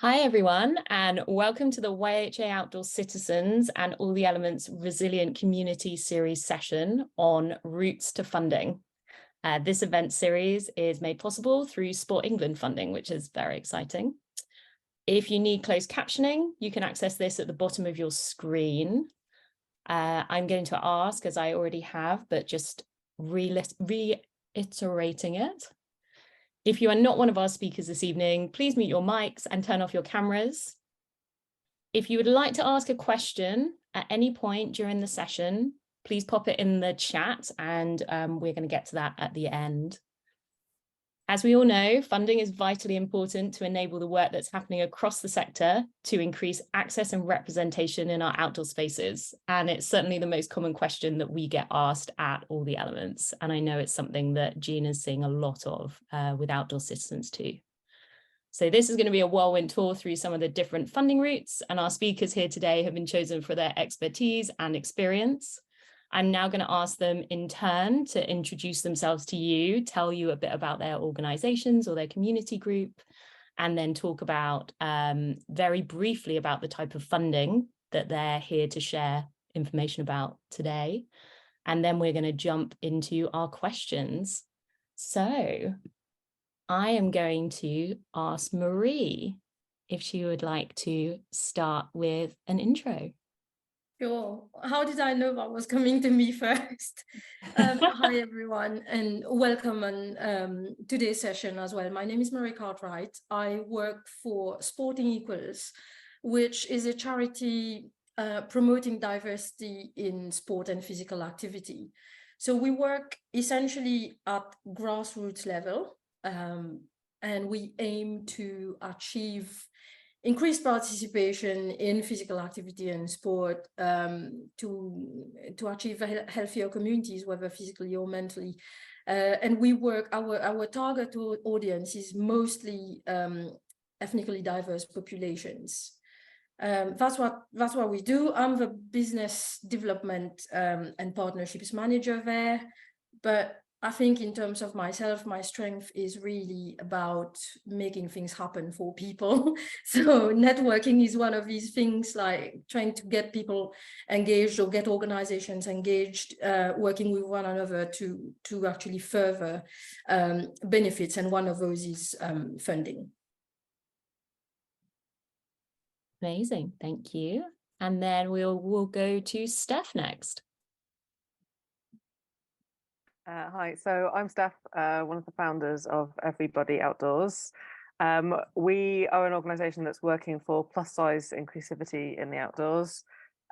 Hi everyone, and welcome to the YHA Outdoor Citizens and All the Elements Resilient Community Series session on routes to funding. This event series is made possible through Sport England funding, which is very exciting. If you need closed captioning, you can access this at the bottom of your screen. I'm going to ask, as I already have, but just reiterating it. If you are not one of our speakers this evening, please mute your mics and turn off your cameras. If you would like to ask a question at any point during the session, please pop it in the chat and we're going to get to that at the end. As we all know, funding is vitally important to enable the work that's happening across the sector to increase access and representation in our outdoor spaces. And it's certainly the most common question that we get asked at All the Elements. And I know it's something that Jean is seeing a lot of with Outdoor Citizens too. So this is going to be a whirlwind tour through some of the different funding routes, and our speakers here today have been chosen for their expertise and experience. I'm now going to ask them in turn to introduce themselves to you, tell you a bit about their organizations or their community group, and then talk about very briefly about the type of funding that they're here to share information about today. And then we're going to jump into our questions. So I am going to ask Marie if she would like to start with an intro. Sure. How did I know that was coming to me first? Hi, everyone, and welcome on today's session as well. My name is Marie Cartwright. I work for Sporting Equals, which is a charity promoting diversity in sport and physical activity. So we work essentially at grassroots level, and we aim to achieve increased participation in physical activity and sport to achieve healthier communities, whether physically or mentally. And we work, our target audience is mostly ethnically diverse populations. That's what we do. I'm the business development and partnerships manager there, but I think in terms of myself, my strength is really about making things happen for people. So networking is one of these things, like trying to get people engaged or get organizations engaged, working with one another to actually further benefits. And one of those is funding. Amazing, thank you. And then we'll go to Steph next. Hi, so I'm Steph, one of the founders of Everybody Outdoors. We are an organisation that's working for plus size inclusivity in the outdoors,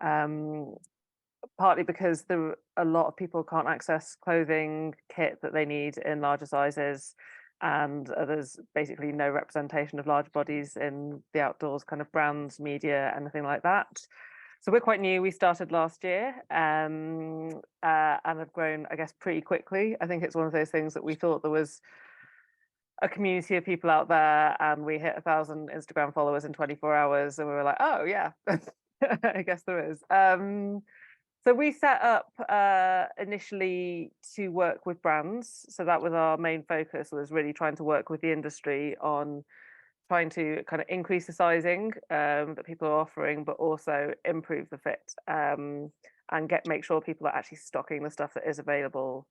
partly because a lot of people can't access clothing kit that they need in larger sizes, and there's basically no representation of large bodies in the outdoors kind of brands, media, anything like that. So we're quite new. We started last year and have grown, I guess, pretty quickly. I think it's one of those things that we thought there was a community of people out there, and we hit 1,000 Instagram followers in 24 hours, and we were like, oh yeah, I guess there is. So we set up initially to work with brands. So that was our main focus, was really trying to work with the industry on trying to kind of increase the sizing that people are offering, but also improve the fit and make sure people are actually stocking the stuff that is available.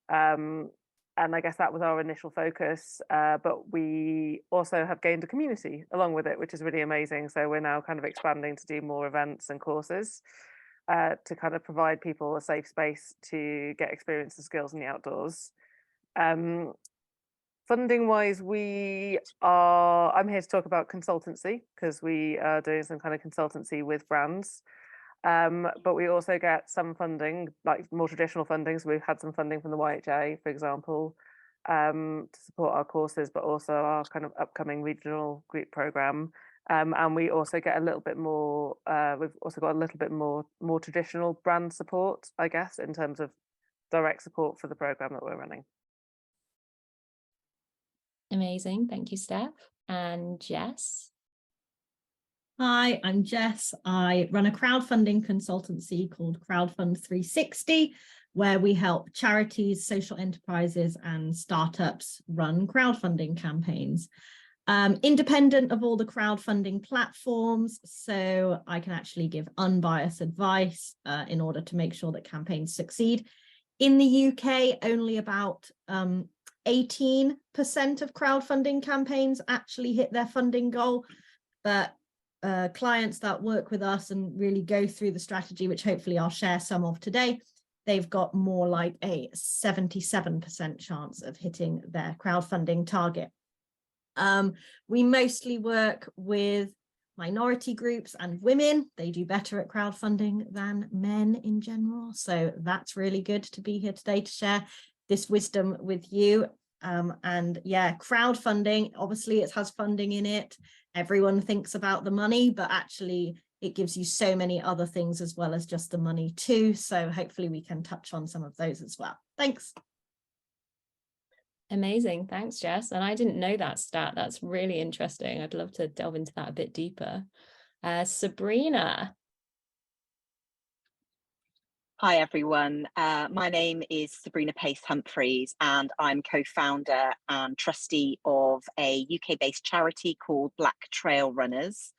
And I guess that was our initial focus, but we also have gained a community along with it, which is really amazing. So we're now kind of expanding to do more events and courses to kind of provide people a safe space to get experience and skills in the outdoors. Funding wise, I'm here to talk about consultancy, because we are doing some kind of consultancy with brands. But we also get some funding, like more traditional funding. So we've had some funding from the YHA, for example, to support our courses, but also our kind of upcoming regional group program. And we also get a little bit more, we've also got a little bit more traditional brand support, I guess, in terms of direct support for the program that we're running. Amazing, thank you, Steph. And Jes? Hi, I'm Jes. I run a crowdfunding consultancy called Crowdfund 360, where we help charities, social enterprises, and startups run crowdfunding campaigns. independent of all the crowdfunding platforms, so I can actually give unbiased advice in order to make sure that campaigns succeed. In the UK, only about 18% of crowdfunding campaigns actually hit their funding goal, but clients that work with us and really go through the strategy, which hopefully I'll share some of today, they've got more like a 77% chance of hitting their crowdfunding target. We mostly work with minority groups and women. They do better at crowdfunding than men in general. So that's really good to be here today to share this wisdom with you. And yeah, crowdfunding, obviously it has funding in it. Everyone thinks about the money, but actually it gives you so many other things as well as just the money too. So hopefully we can touch on some of those as well. Thanks. Amazing. Thanks, Jes. And I didn't know that stat. That's really interesting. I'd love to delve into that a bit deeper. Sabrina. Hi, everyone. My name is Sabrina Pace-Humphreys, and I'm co-founder and trustee of a UK-based charity called Black Trail Runners.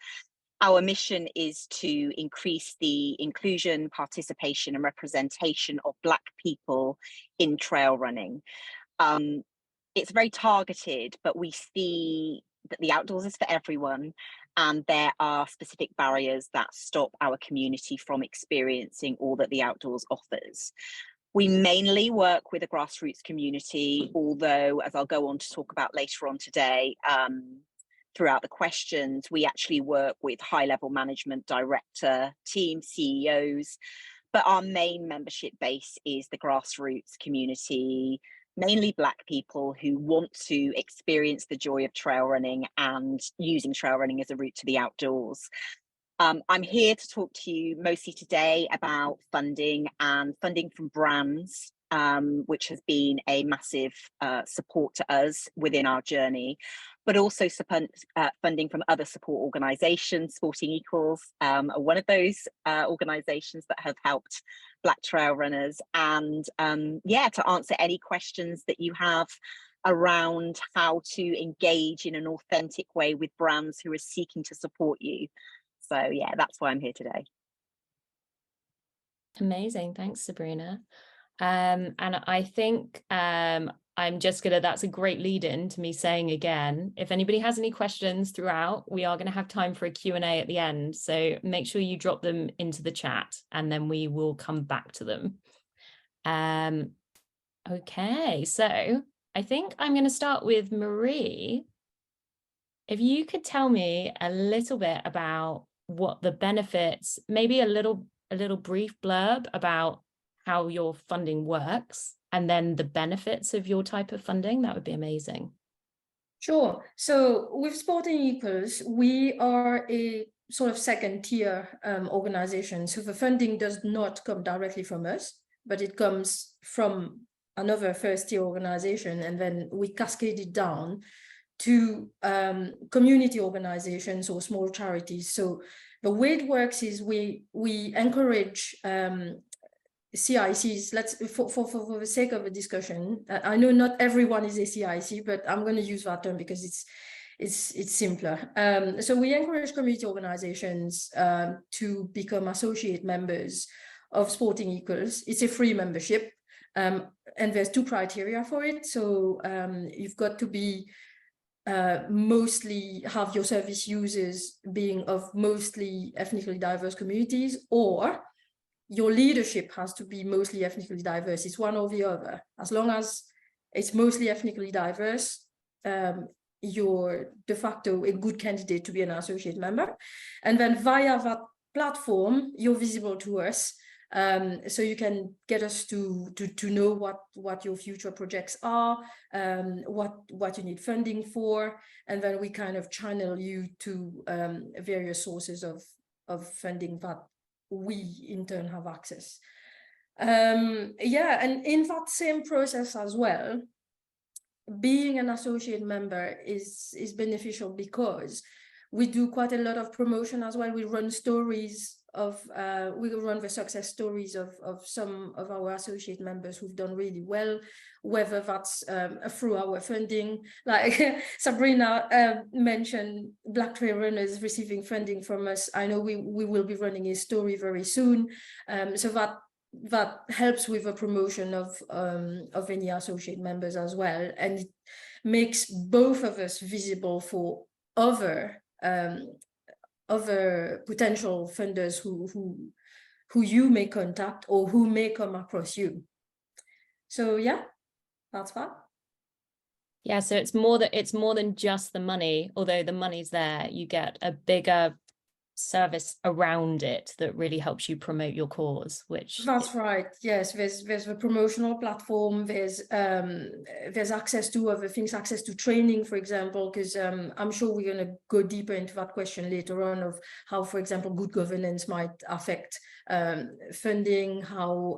Our mission is to increase the inclusion, participation, and representation of Black people in trail running. It's very targeted, but we see that the outdoors is for everyone, and there are specific barriers that stop our community from experiencing all that the outdoors offers. We mainly work with a grassroots community, although, as I'll go on to talk about later on today, throughout the questions, we actually work with high-level management, director, team, CEOs, but our main membership base is the grassroots community, mainly Black people who want to experience the joy of trail running and using trail running as a route to the outdoors. I'm here to talk to you mostly today about funding and funding from brands, which has been a massive support to us within our journey, but also funding from other support organisations. Sporting Equals are one of those organisations that have helped Black trail runners, and yeah, to answer any questions that you have around how to engage in an authentic way with brands who are seeking to support you. So yeah, that's why I'm here today. Amazing. Thanks, Sabrina. And I think I'm just gonna, that's a great lead in to me saying again, if anybody has any questions throughout, we are gonna have time for a Q&A at the end. So make sure you drop them into the chat and then we will come back to them. Okay, so I think I'm gonna start with Marie. If you could tell me a little bit about what the benefits, maybe a little brief blurb about how your funding works, and then the benefits of your type of funding, that would be amazing. Sure. So with Sporting Equals, we are a sort of second tier organization. So the funding does not come directly from us, but it comes from another first tier organization, and then we cascade it down to community organizations or small charities. So the way it works is we encourage CICs. Let's for the sake of a discussion, I know not everyone is a CIC, but I'm going to use that term because it's simpler. So we encourage community organizations to become associate members of Sporting Equals. It's a free membership, and there's 2 criteria for it. So you've got to be mostly have your service users being of mostly ethnically diverse communities, or your leadership has to be mostly ethnically diverse. It's one or the other. As long as it's mostly ethnically diverse, you're de facto a good candidate to be an associate member. And then via that platform, you're visible to us. So you can get us to know what your future projects are, what you need funding for, and then we kind of channel you to various sources of funding that we in turn have access. Yeah, and in that same process as well, being an associate member is beneficial because we do quite a lot of promotion as well. We run stories we run the success stories of some of our associate members who've done really well, whether that's through our funding, like Sabrina mentioned Black Trail Runners receiving funding from us. I know we will be running a story very soon, so that helps with the promotion of any associate members as well, and it makes both of us visible for other potential funders who you may contact or who may come across you. So yeah, that's that. Yeah, so it's more than just the money, although the money's there. You get a bigger service around it that really helps you promote your cause, which that's right. Yes, there's the promotional platform, there's access to other things, access to training, for example, because I'm sure we're going to go deeper into that question later on of how, for example, good governance might affect funding, how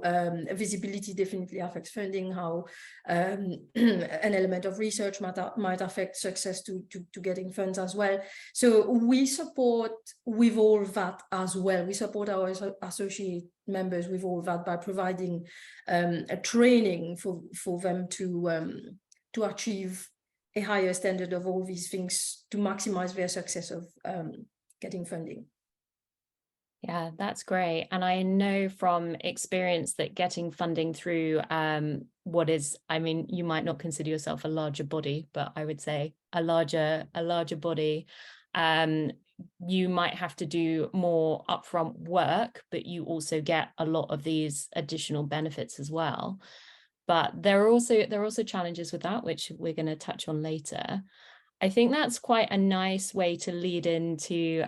visibility definitely affects funding, how an element of research might affect success to getting funds as well. So we support with all that as well. We support our associate members with all that by providing a training for them to achieve a higher standard of all these things to maximize their success of getting funding. Yeah, that's great. And I know from experience that getting funding through what is, I mean, you might not consider yourself a larger body, but I would say a larger body, you might have to do more upfront work, but you also get a lot of these additional benefits as well. But there are also challenges with that, which we're going to touch on later. I think that's quite a nice way to lead into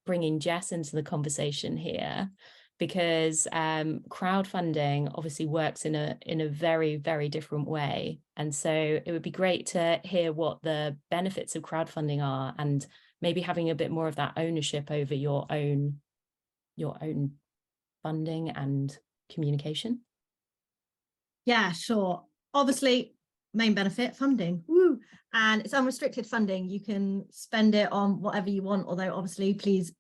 bringing Jes into the conversation here, because crowdfunding obviously works in a very, very different way. And so it would be great to hear what the benefits of crowdfunding are, and maybe having a bit more of that ownership over your own funding and communication. Yeah, sure. Obviously, main benefit, funding. Woo! And it's unrestricted funding. You can spend it on whatever you want, although obviously, please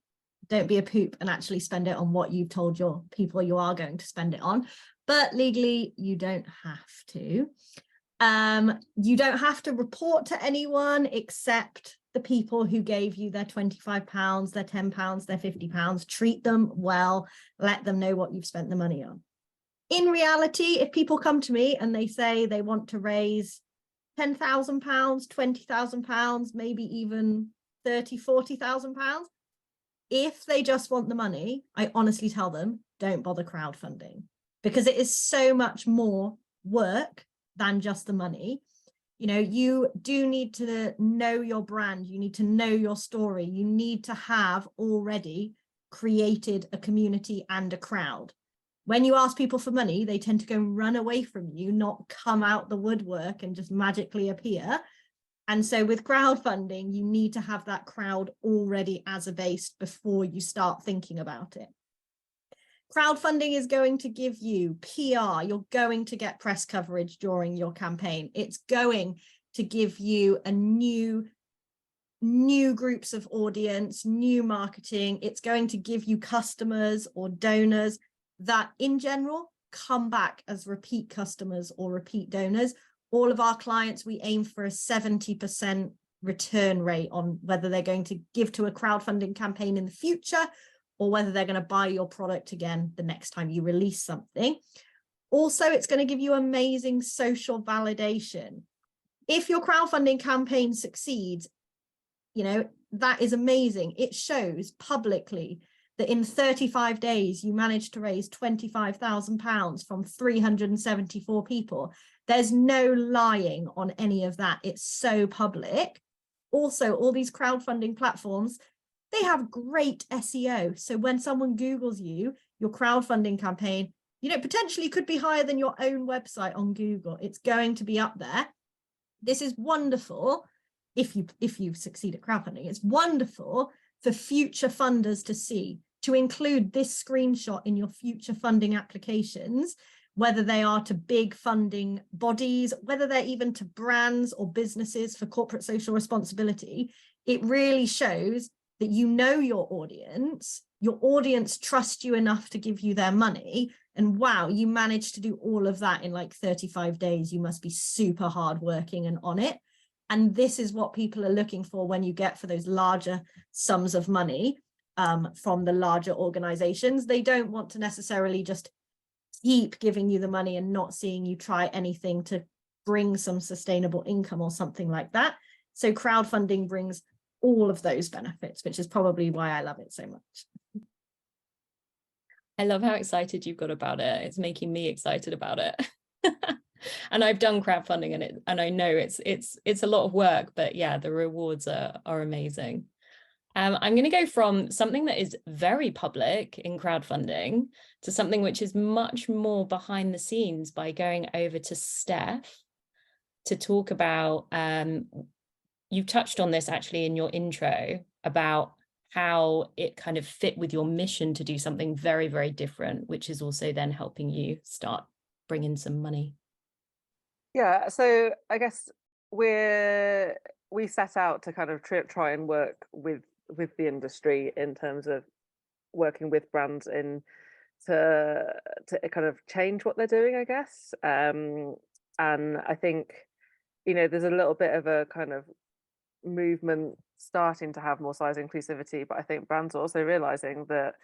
don't be a poop and actually spend it on what you've told your people you are going to spend it on. But legally, you don't have to. You don't have to report to anyone except the people who gave you their £25, their £10, their £50. Treat them well, let them know what you've spent the money on. In reality, if people come to me and they say they want to raise £10,000, £20,000, maybe even £30,000, £40,000, if they just want the money, I honestly tell them, don't bother crowdfunding, because it is so much more work than just the money. You know, you do need to know your brand, you need to know your story, you need to have already created a community and a crowd. When you ask people for money, they tend to go and run away from you, not come out the woodwork and just magically appear. And so with crowdfunding, you need to have that crowd already as a base before you start thinking about it. Crowdfunding is going to give you PR. You're going to get press coverage during your campaign. It's going to give you a new groups of audience, new marketing. It's going to give you customers or donors that in general come back as repeat customers or repeat donors. All of our clients, we aim for a 70% return rate on whether they're going to give to a crowdfunding campaign in the future or whether they're going to buy your product again the next time you release something. Also, it's going to give you amazing social validation. If your crowdfunding campaign succeeds, you know, that is amazing. It shows publicly that in 35 days, you managed to raise £25,000 from 374 people. There's no lying on any of that. It's so public. Also, all these crowdfunding platforms, they have great SEO. So when someone Googles you, your crowdfunding campaign, you know, potentially could be higher than your own website on Google. It's going to be up there. This is wonderful if you succeed at crowdfunding. It's wonderful for future funders to see, to include this screenshot in your future funding applications, whether they are to big funding bodies, whether they're even to brands or businesses for corporate social responsibility. It really shows that you know your audience, your audience trust you enough to give you their money. And wow, you managed to do all of that in like 35 days. You must be super hardworking and on it. And this is what people are looking for when you get for those larger sums of money from the larger organizations. They don't want to necessarily just keep giving you the money and not seeing you try anything to bring some sustainable income or something like that. So crowdfunding brings all of those benefits, which is probably why I love it so much. I love how excited you've got about it. It's making me excited about it. And I've done crowdfunding and I know it's a lot of work, but yeah, the rewards are amazing. I'm going to go from something that is very public in crowdfunding to something which is much more behind the scenes by going over to Steph to talk about, you've touched on this actually in your intro about how it kind of fit with your mission to do something very, very different, which is also then helping you start bringing some money. Yeah, so I guess we set out to kind of try and work with the industry in terms of working with brands in to kind of change what they're doing, I guess. And I think, you know, there's a little bit of a kind of movement starting to have more size inclusivity, but I think brands are also realizing that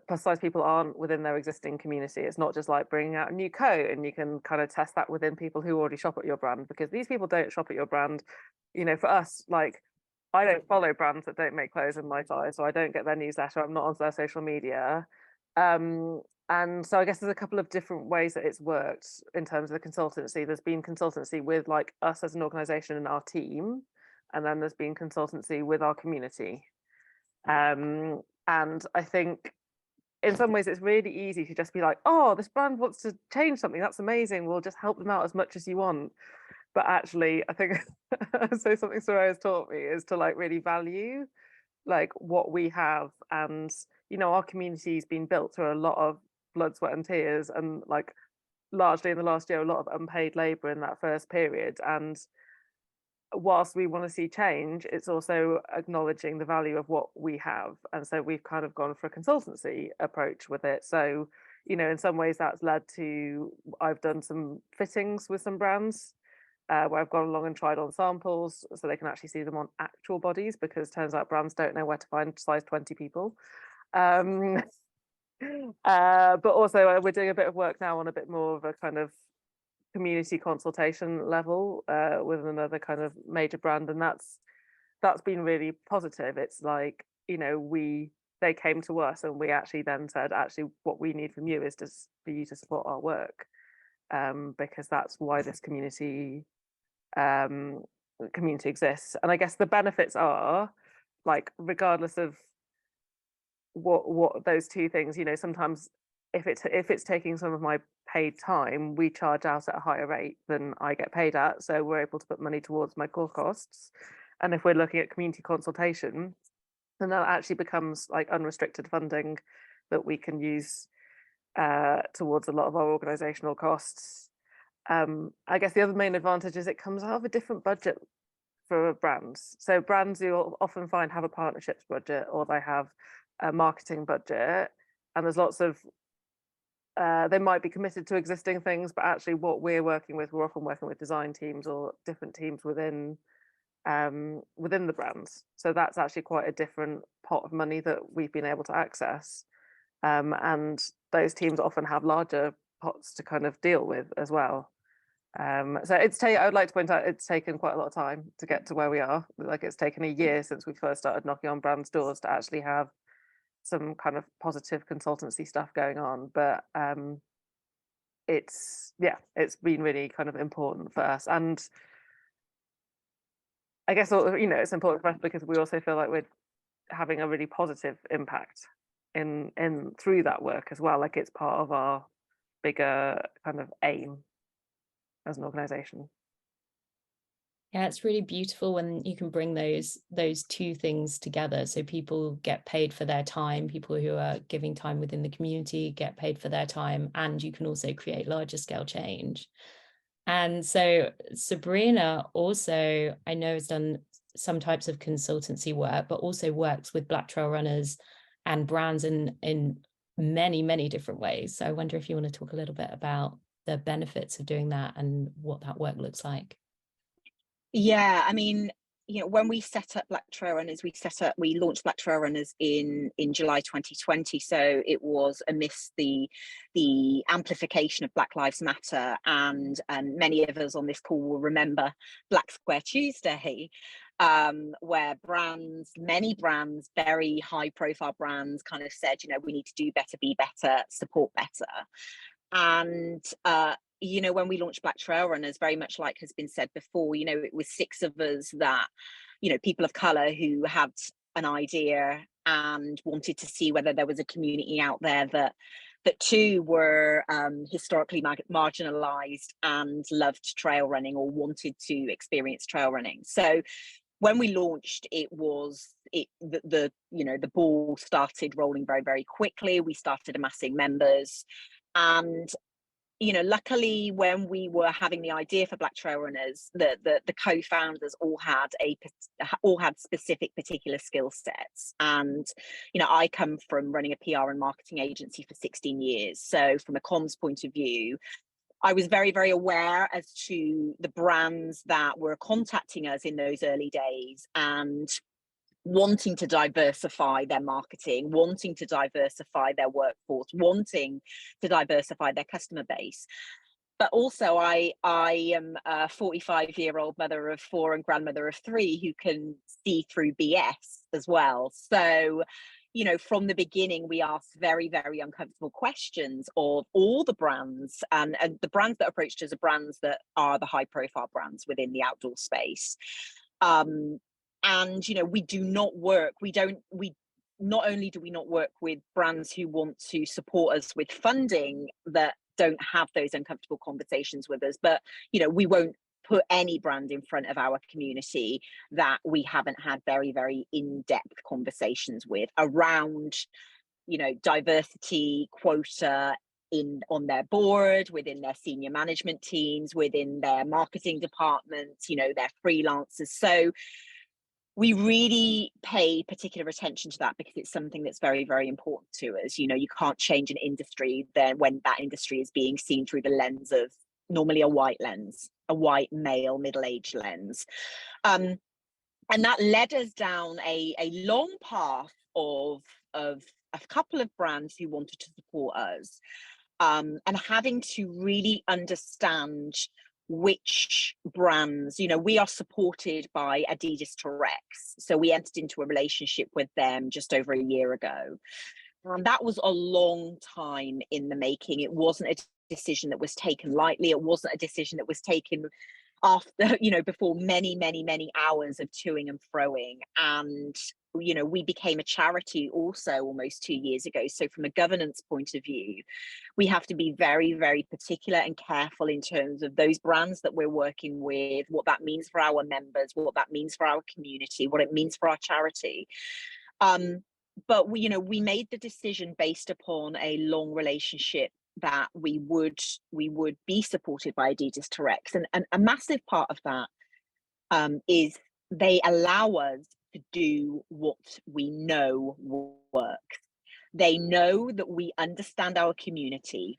plus size people aren't within their existing community. It's not just like bringing out a new coat and you can kind of test that within people who already shop at your brand, because these people don't shop at your brand. You know, for us, like, I don't follow brands that don't make clothes in my size, so I don't get their newsletter, I'm not on their social media. And so I guess there's a couple of different ways that it's worked in terms of the consultancy. There's been consultancy with like us as an organization and our team, and then there's been consultancy with our community. And I think in some ways it's really easy to just be like, oh, this brand wants to change something, that's amazing, we'll just help them out as much as you want. But actually, I think so something Soraya's taught me is to like really value like what we have. And you know, our community's been built through a lot of blood, sweat and tears, and like largely in the last year a lot of unpaid labor in that first period. And whilst we want to see change, it's also acknowledging the value of what we have. And so we've kind of gone for a consultancy approach with it. So, you know, in some ways that's led to, I've done some fittings with some brands where I've gone along and tried on samples so they can actually see them on actual bodies, because it turns out brands don't know where to find size 20 people. But also we're doing a bit of work now on a bit more of a kind of community consultation level with another kind of major brand, and that's been really positive. It's like, you know, they came to us and we actually then said, actually what we need from you is for you to support our work, because that's why this community exists. And I guess the benefits are, like, regardless of what those two things, you know, sometimes if it's taking some of my paid time, we charge out at a higher rate than I get paid at, so we're able to put money towards my core costs. And if we're looking at community consultation, then that actually becomes like unrestricted funding that we can use towards a lot of our organizational costs. I guess the other main advantage is it comes out of a different budget for brands. So brands, you'll often find, have a partnerships budget or they have a marketing budget, and there's lots of they might be committed to existing things, but actually what we're often working with design teams or different teams within the brands. So that's actually quite a different pot of money that we've been able to access. And those teams often have larger pots to kind of deal with as well. So I would like to point out it's taken quite a lot of time to get to where we are. Like, it's taken a year since we first started knocking on brands' doors to actually have some kind of positive consultancy stuff going on. But it's been really kind of important for us. And I guess, you know, it's important for us because we also feel like we're having a really positive impact in through that work as well. Like, it's part of our bigger kind of aim as an organization. Yeah, it's really beautiful when you can bring those two things together. So people get paid for their time, people who are giving time within the community get paid for their time, and you can also create larger scale change. And so Sabrina also, I know, has done some types of consultancy work, but also works with Black Trail Runners and brands in many, many different ways. So I wonder if you want to talk a little bit about the benefits of doing that and what that work looks like. Yeah, I mean, when we set up Black Trail Runners, we launched Black Trail Runners in July 2020. So it was amidst the amplification of Black Lives Matter, and many of us on this call will remember Black Square Tuesday, where many brands, very high profile brands, kind of said, we need to do better, be better, support better. And when we launched Black Trail Runners, very much like has been said before, it was 6 of us that, people of colour who had an idea and wanted to see whether there was a community out there that too were historically marginalised and loved trail running or wanted to experience trail running. So when we launched, the ball started rolling very, very quickly. We started amassing members, and luckily, when we were having the idea for Black Trail Runners, the co-founders all had specific particular skill sets. And I come from running a PR and marketing agency for 16 years. So from a comms point of view, I was very, very aware as to the brands that were contacting us in those early days and wanting to diversify their marketing, wanting to diversify their workforce, wanting to diversify their customer base. But also I am a 45-year-old mother of 4 and grandmother of 3 who can see through BS as well. So, from the beginning, we asked very, very uncomfortable questions of all the brands, and the brands that approached us are brands that are the high profile brands within the outdoor space. And not only do we not work with brands who want to support us with funding that don't have those uncomfortable conversations with us, but we won't put any brand in front of our community that we haven't had very, very in-depth conversations with around diversity quota on their board, within their senior management teams, within their marketing departments, their freelancers. So we really pay particular attention to that because it's something that's very, very important to us. You can't change an industry then when that industry is being seen through the lens of normally a white male middle-aged lens. And that led us down a long path of a couple of brands who wanted to support us, and having to really understand which brands, we are supported by Adidas to Rex. So we entered into a relationship with them just over a year ago. And that was a long time in the making. It wasn't a decision that was taken lightly. It wasn't a decision that was taken after, before many, many, many hours of toing and froing. And we became a charity also almost 2 years ago. So from a governance point of view, we have to be very, very particular and careful in terms of those brands that we're working with, what that means for our members, what that means for our community, what it means for our charity. But we made the decision based upon a long relationship that we would be supported by Adidas to Rex. And a massive part of that is they allow us to do what we know works. They know that we understand our community.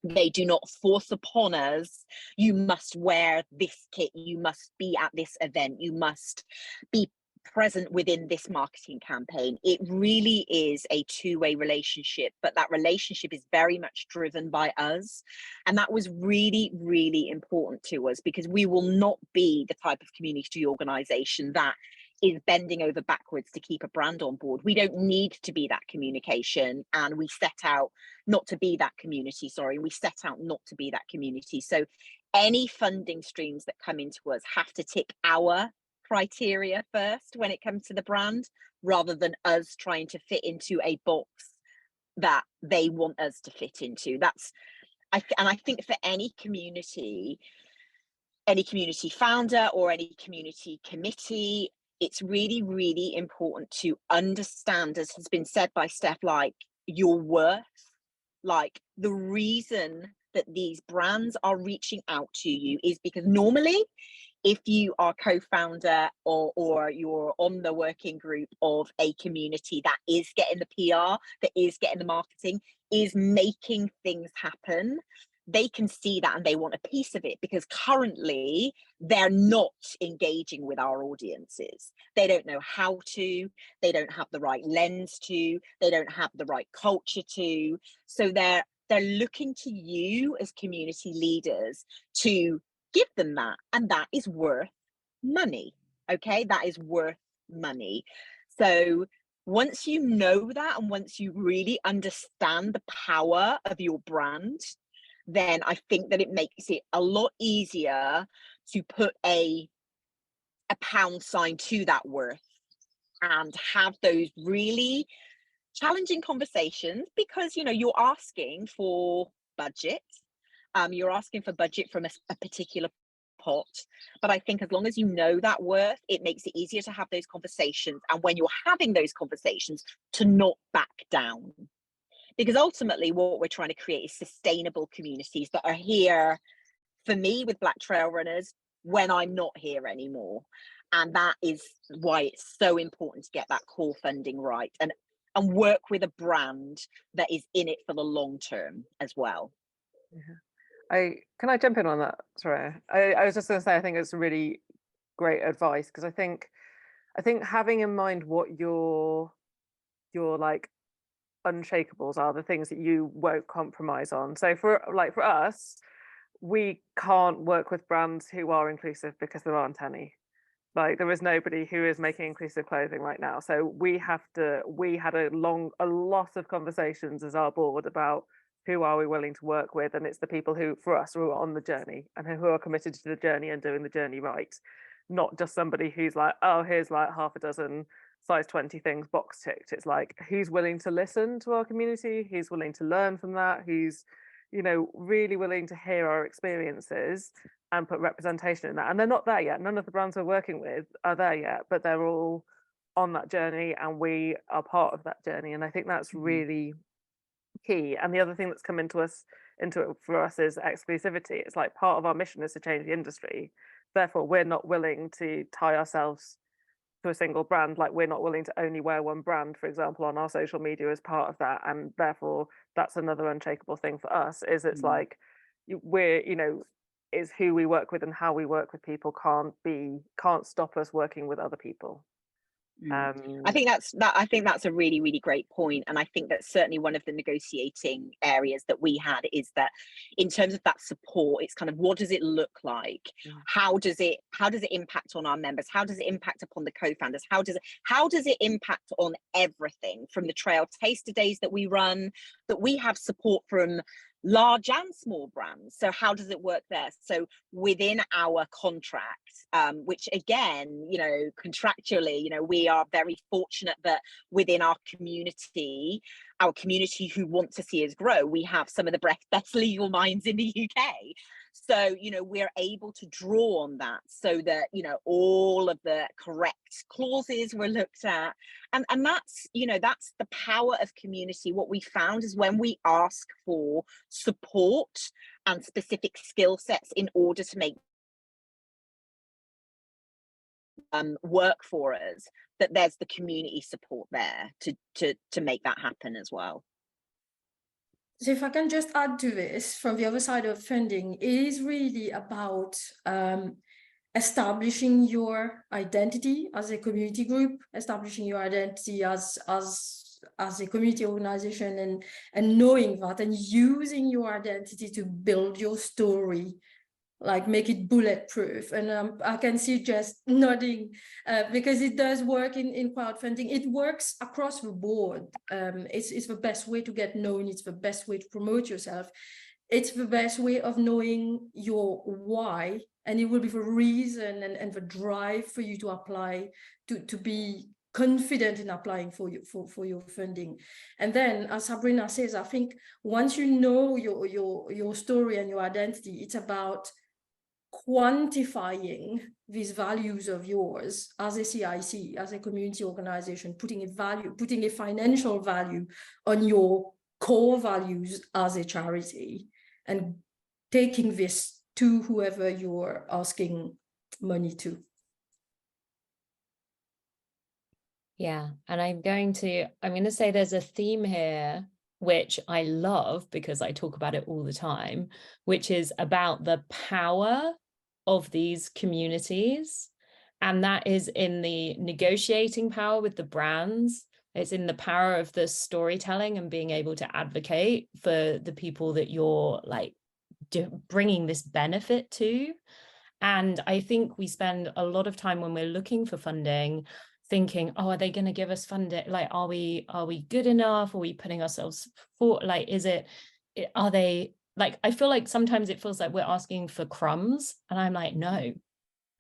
They do not force upon us, you must wear this kit, you must be at this event, you must be present within this marketing campaign. It really is a two-way relationship, but that relationship is very much driven by us. And that was really, really important to us because we will not be the type of community organization that is bending over backwards to keep a brand on board. We don't need to be that communication, and we set out not to be that community, we set out not to be that community. So any funding streams that come into us have to tick our criteria first when it comes to the brand, rather than us trying to fit into a box that they want us to fit into. I think for any community founder or any community committee, it's really, really important to understand, as has been said by Steph, like your worth, like the reason that these brands are reaching out to you is because normally if you are co-founder or you're on the working group of a community that is getting the PR, that is getting the marketing, is making things happen, they can see that and they want a piece of it, because currently they're not engaging with our audiences. They don't know how to, they don't have the right lens to, they don't have the right culture to. So they're looking to you as community leaders to give them that, and that is worth money. Okay, that is worth money. So once you know that, and once you really understand the power of your brand, then I think that it makes it a lot easier to put a pound sign to that worth and have those really challenging conversations, because you're asking for budget. You're asking for budget from a particular pot, but I think as long as you know that worth, it makes it easier to have those conversations, and when you're having those conversations, to not back down. Because ultimately what we're trying to create is sustainable communities that are here for me with Black Trail Runners when I'm not here anymore. And that is why it's so important to get that core funding right, and work with a brand that is in it for the long term as well. Yeah. Can I jump in on that? Sorry, I was just going to say, I think it's really great advice, because I think having in mind what your like unshakables are, the things that you won't compromise on. So for us, we can't work with brands who are inclusive because there aren't any. Like, there is nobody who is making inclusive clothing right now. So we had a lot of conversations as our board about who are we willing to work with, and it's the people who, for us, who are on the journey and who are committed to the journey and doing the journey right, not just somebody who's like, oh, here's like half a dozen size 20 things box ticked. It's like, who's willing to listen to our community, who's willing to learn from that, who's really willing to hear our experiences and put representation in that. And they're not there yet. None of the brands we're working with are there yet, but they're all on that journey, and we are part of that journey. And I think that's really key. And the other thing that's come into it for us is exclusivity. It's like, part of our mission is to change the industry. Therefore, we're not willing to tie ourselves to a single brand. Like, we're not willing to only wear one brand, for example, on our social media as part of that. And therefore, that's another unshakable thing for us, is it's like, we're, is who we work with and how we work with people can't stop us working with other people. I think that's a really, really great point. And I think that's certainly one of the negotiating areas that we had, is that in terms of that support, it's kind of, what does it look like? How does it impact on our members? How does it impact upon the co-founders? How does it impact on everything, from the trail taster days that we run, that we have support from large and small brands? So how does it work there? So within our contract, which again, contractually, we are very fortunate that within our community who want to see us grow, we have some of the best legal minds in the UK. So, we're able to draw on that, so that, all of the correct clauses were looked at. And that's, that's the power of community. What we found is, when we ask for support and specific skill sets in order to make work for us, that there's the community support there to make that happen as well. So if I can just add to this, from the other side of funding, it is really about establishing your identity as a community group, establishing your identity as a community organization, and knowing that, and using your identity to build your story, like make it bulletproof. And I can see Jes nodding, because it does work in crowdfunding. It works across the board. It's the best way to get known. It's the best way to promote yourself. It's the best way of knowing your why, and it will be the reason and the drive for you to apply, to be confident in applying for your funding. And then, as Sabrina says, I think once you know your story and your identity, it's about quantifying these values of yours as a CIC, as a community organization, putting a financial value on your core values as a charity, and taking this to whoever you're asking money too. Yeah, and I'm going to say there's a theme here, which I love because I talk about it all the time, which is about the power of these communities. And that is in the negotiating power with the brands. It's in the power of the storytelling and being able to advocate for the people that you're like bringing this benefit to. And I think we spend a lot of time when we're looking for funding thinking, oh, are they going to give us funding? Like, are we good enough? Are we putting ourselves for, like, are they, like, I feel like sometimes it feels like we're asking for crumbs. And I'm like, no,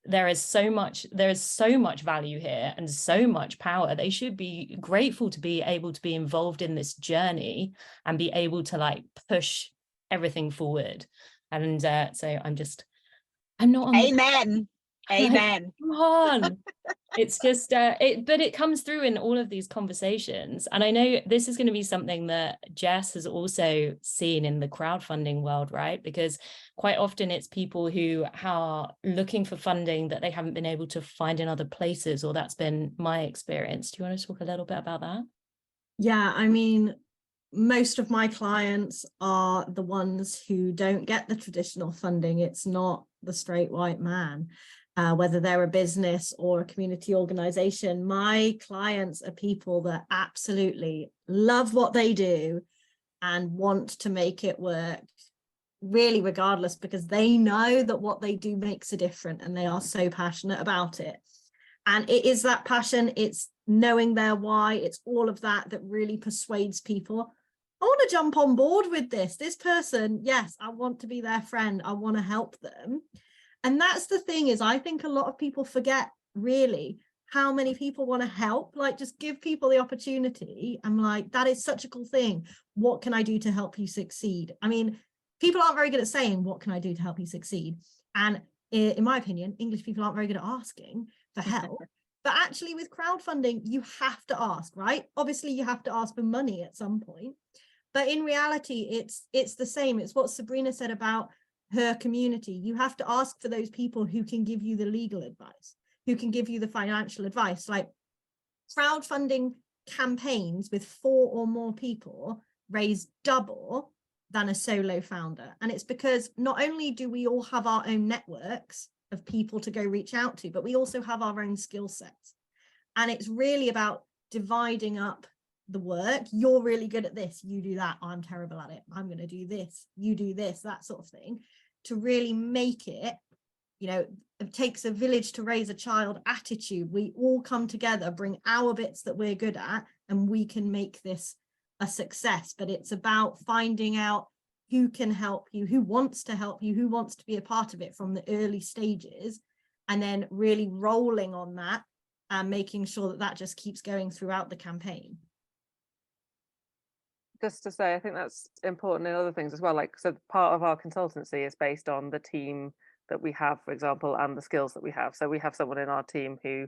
there is so much value here and so much power. They should be grateful to be able to be involved in this journey and be able to like push everything forward. And so I'm not on Amen. Amen. Come on. It's just but it comes through in all of these conversations. And I know this is going to be something that Jes has also seen in the crowdfunding world, right? Because quite often it's people who are looking for funding that they haven't been able to find in other places, or that's been my experience. Do you want to talk a little bit about that? Yeah, I mean, most of my clients are the ones who don't get the traditional funding. It's not the straight white man, whether they're a business or a community organization. My clients are people that absolutely love what they do and want to make it work, really regardless, because they know that what they do makes a difference and they are so passionate about it. And it is that passion, it's knowing their why, it's all of that that really persuades people. I want to jump on board with this person. Yes, I want to be their friend. I want to help them. And that's the thing, is I think a lot of people forget really how many people want to help, like just give people the opportunity. I'm like, that is such a cool thing. What can I do to help you succeed? I mean, people aren't very good at saying, what can I do to help you succeed? And in my opinion, English people aren't very good at asking for help. But actually with crowdfunding, you have to ask, right? Obviously you have to ask for money at some point. But in reality, it's the same. It's what Sabrina said about her community. You have to ask for those people who can give you the legal advice, who can give you the financial advice. Like crowdfunding campaigns with 4 or more people raise double than a solo founder. And it's because not only do we all have our own networks of people to go reach out to, but we also have our own skill sets. And it's really about dividing up the work. You're really good at this, you do that. I'm terrible at it, I'm going to do this, you do this, that sort of thing, to really make it, you know, it takes a village to raise a child attitude. We all come together, bring our bits that we're good at, and we can make this a success. But it's about finding out who can help you, who wants to help you, who wants to be a part of it from the early stages, and then really rolling on that and making sure that that just keeps going throughout the campaign. Just to say, I think that's important in other things as well. Like, so part of our consultancy is based on the team that we have, for example, and the skills that we have. So we have someone in our team who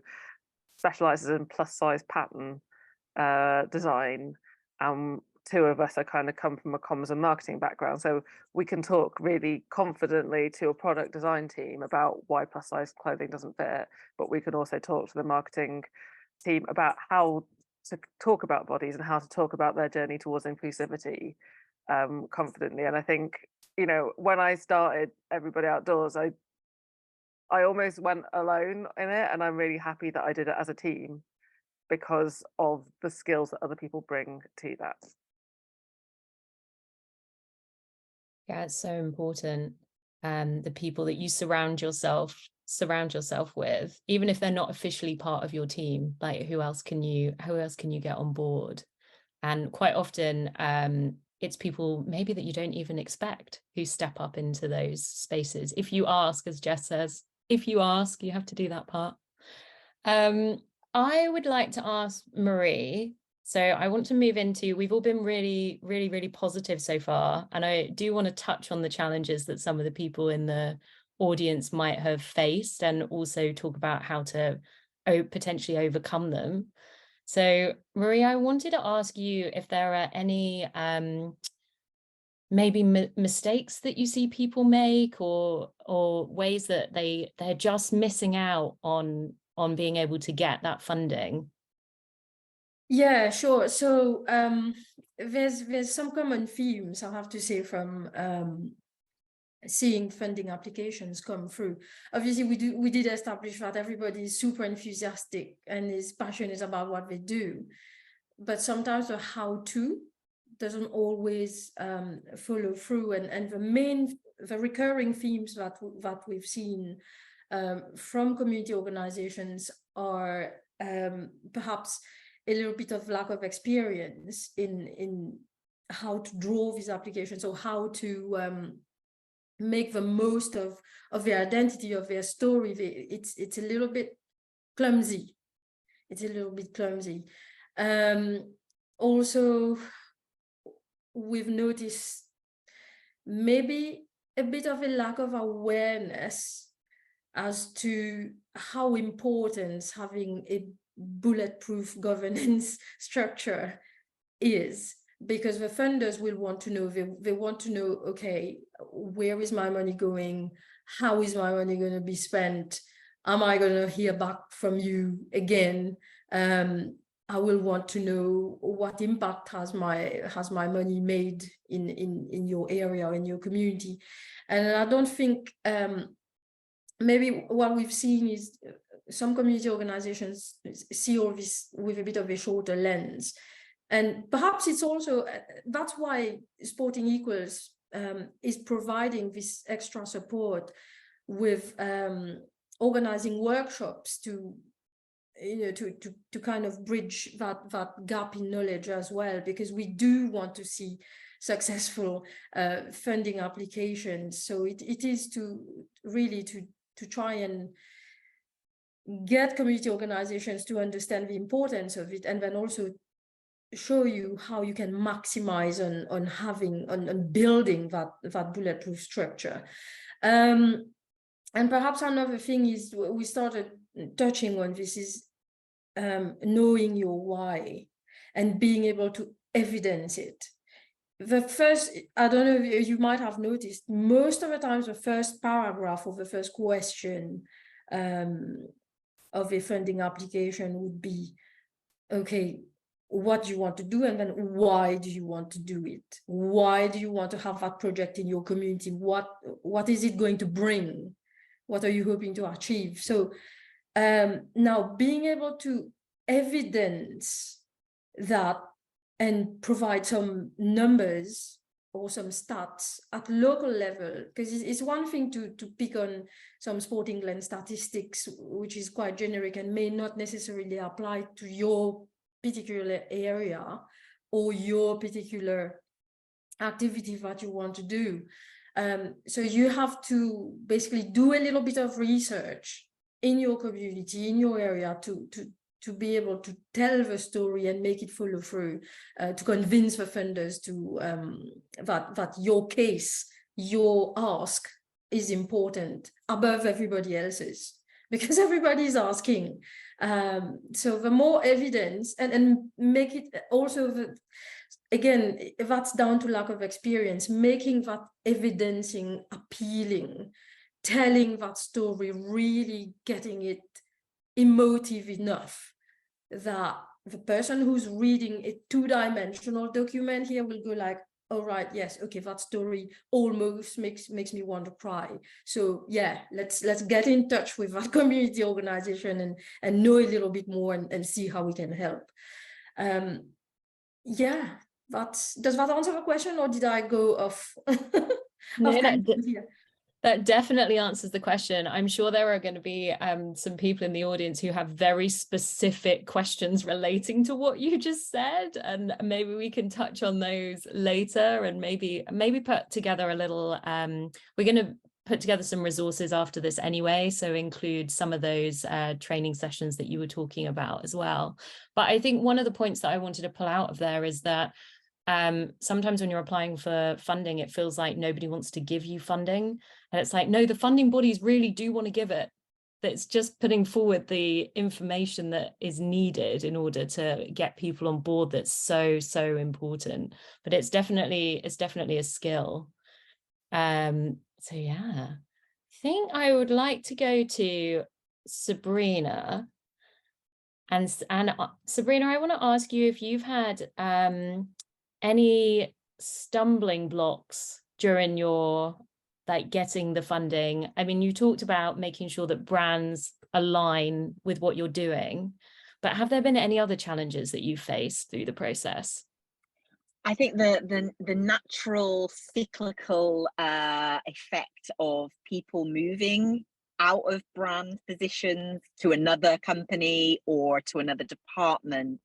specializes in plus size pattern design. 2 of us are kind of come from a comms and marketing background, so we can talk really confidently to a product design team about why plus size clothing doesn't fit, but we can also talk to the marketing team about how to talk about bodies and how to talk about their journey towards inclusivity confidently. And I think, you know, when I started Everybody Outdoors, I almost went alone in it, and I'm really happy that I did it as a team because of the skills that other people bring to that. Yeah, it's so important. The people that you surround yourself with, even if they're not officially part of your team, like who else can you get on board? And quite often it's people maybe that you don't even expect who step up into those spaces. If you ask, as Jes says, if you ask, you have to do that part. I would like to ask Marie. So I want to move into, we've all been really, really, really positive so far. And I do want to touch on the challenges that some of the people in the audience might have faced, and also talk about how to potentially overcome them. So Marie, I wanted to ask you if there are any maybe mistakes that you see people make, or ways that they're just missing out on being able to get that funding? Yeah, sure. So there's some common themes, I have to say, from seeing funding applications come through. Obviously, we did establish that everybody is super enthusiastic and is passionate about what they do, but sometimes the how-to doesn't always follow through. And the recurring themes that we've seen from community organizations are perhaps a little bit of lack of experience in how to draw these applications, or how to make the most of their identity, of their story. It's a little bit clumsy. It's a little bit clumsy. Also, we've noticed maybe a bit of a lack of awareness as to how important having a bulletproof governance structure is, because the funders will want to know, they want to know, okay, where is my money going? How is my money going to be spent? Am I going to hear back from you again? I will want to know what impact has my money made in your area or in your community. And I don't think, maybe what we've seen is some community organizations see all this with a bit of a shorter lens. And perhaps it's also, that's why Sporting Equals is providing this extra support with organizing workshops to kind of bridge that gap in knowledge as well, because we do want to see successful funding applications. So it is to really to try and get community organizations to understand the importance of it, and then also show you how you can maximize on building that bulletproof structure. And perhaps another thing is, we started touching on this, is knowing your why and being able to evidence it. The first, I don't know if you might have noticed, most of the times the first paragraph of the first question of a funding application would be, okay, what do you want to do? And then why do you want to do it? Why do you want to have that project in your community? What is it going to bring? What are you hoping to achieve? So now being able to evidence that and provide some numbers or some stats at local level, because it's one thing to pick on some Sport England statistics, which is quite generic and may not necessarily apply to your particular area or your particular activity that you want to do. So you have to basically do a little bit of research in your community, in your area, to be able to tell the story and make it follow through, to convince the funders to that your case, your ask is important above everybody else's, because everybody is asking. So the more evidence, and make it also, again, that's down to lack of experience, making that evidencing appealing, telling that story, really getting it emotive enough that the person who's reading a two-dimensional document here will go like, oh, right, yes, okay, that story almost makes me want to cry. So yeah, let's get in touch with that community organization and know a little bit more and see how we can help. Yeah, does that answer the question, or did I go off? That definitely answers the question. I'm sure there are going to be some people in the audience who have very specific questions relating to what you just said, and maybe we can touch on those later, and maybe put together a little, we're going to put together some resources after this anyway, so include some of those training sessions that you were talking about as well. But I think one of the points that I wanted to pull out of there is that sometimes when you're applying for funding, it feels like nobody wants to give you funding. And it's like, no, the funding bodies really do want to give it. that's just putting forward the information that is needed in order to get people on board. That's so important. But it's definitely a skill. So yeah, I think I would like to go to Sabrina. And Sabrina, I want to ask you if you've had any stumbling blocks during your getting the funding. I mean, you talked about making sure that brands align with what you're doing, but have there been any other challenges that you've faced through the process? I think the natural cyclical effect of people moving out of brand positions to another company or to another department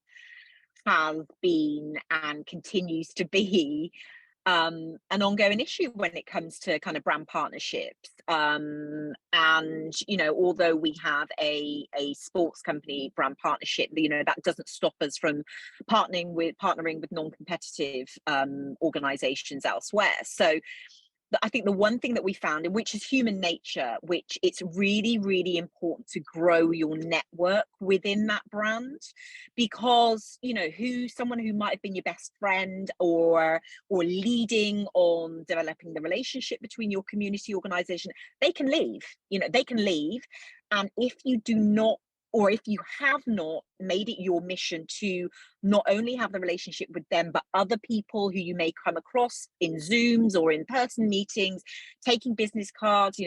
has been and continues to be an ongoing issue when it comes to kind of brand partnerships. And although we have a sports company brand partnership, that doesn't stop us from partnering with non-competitive organizations elsewhere. So I think the one thing that we found, and which is human nature, which it's really, really important to grow your network within that brand, because someone who might have been your best friend or leading on developing the relationship between your community organization, they can leave. And if you do not, or if you have not made it your mission to not only have the relationship with them, but other people who you may come across in Zooms or in-person meetings, taking business cards,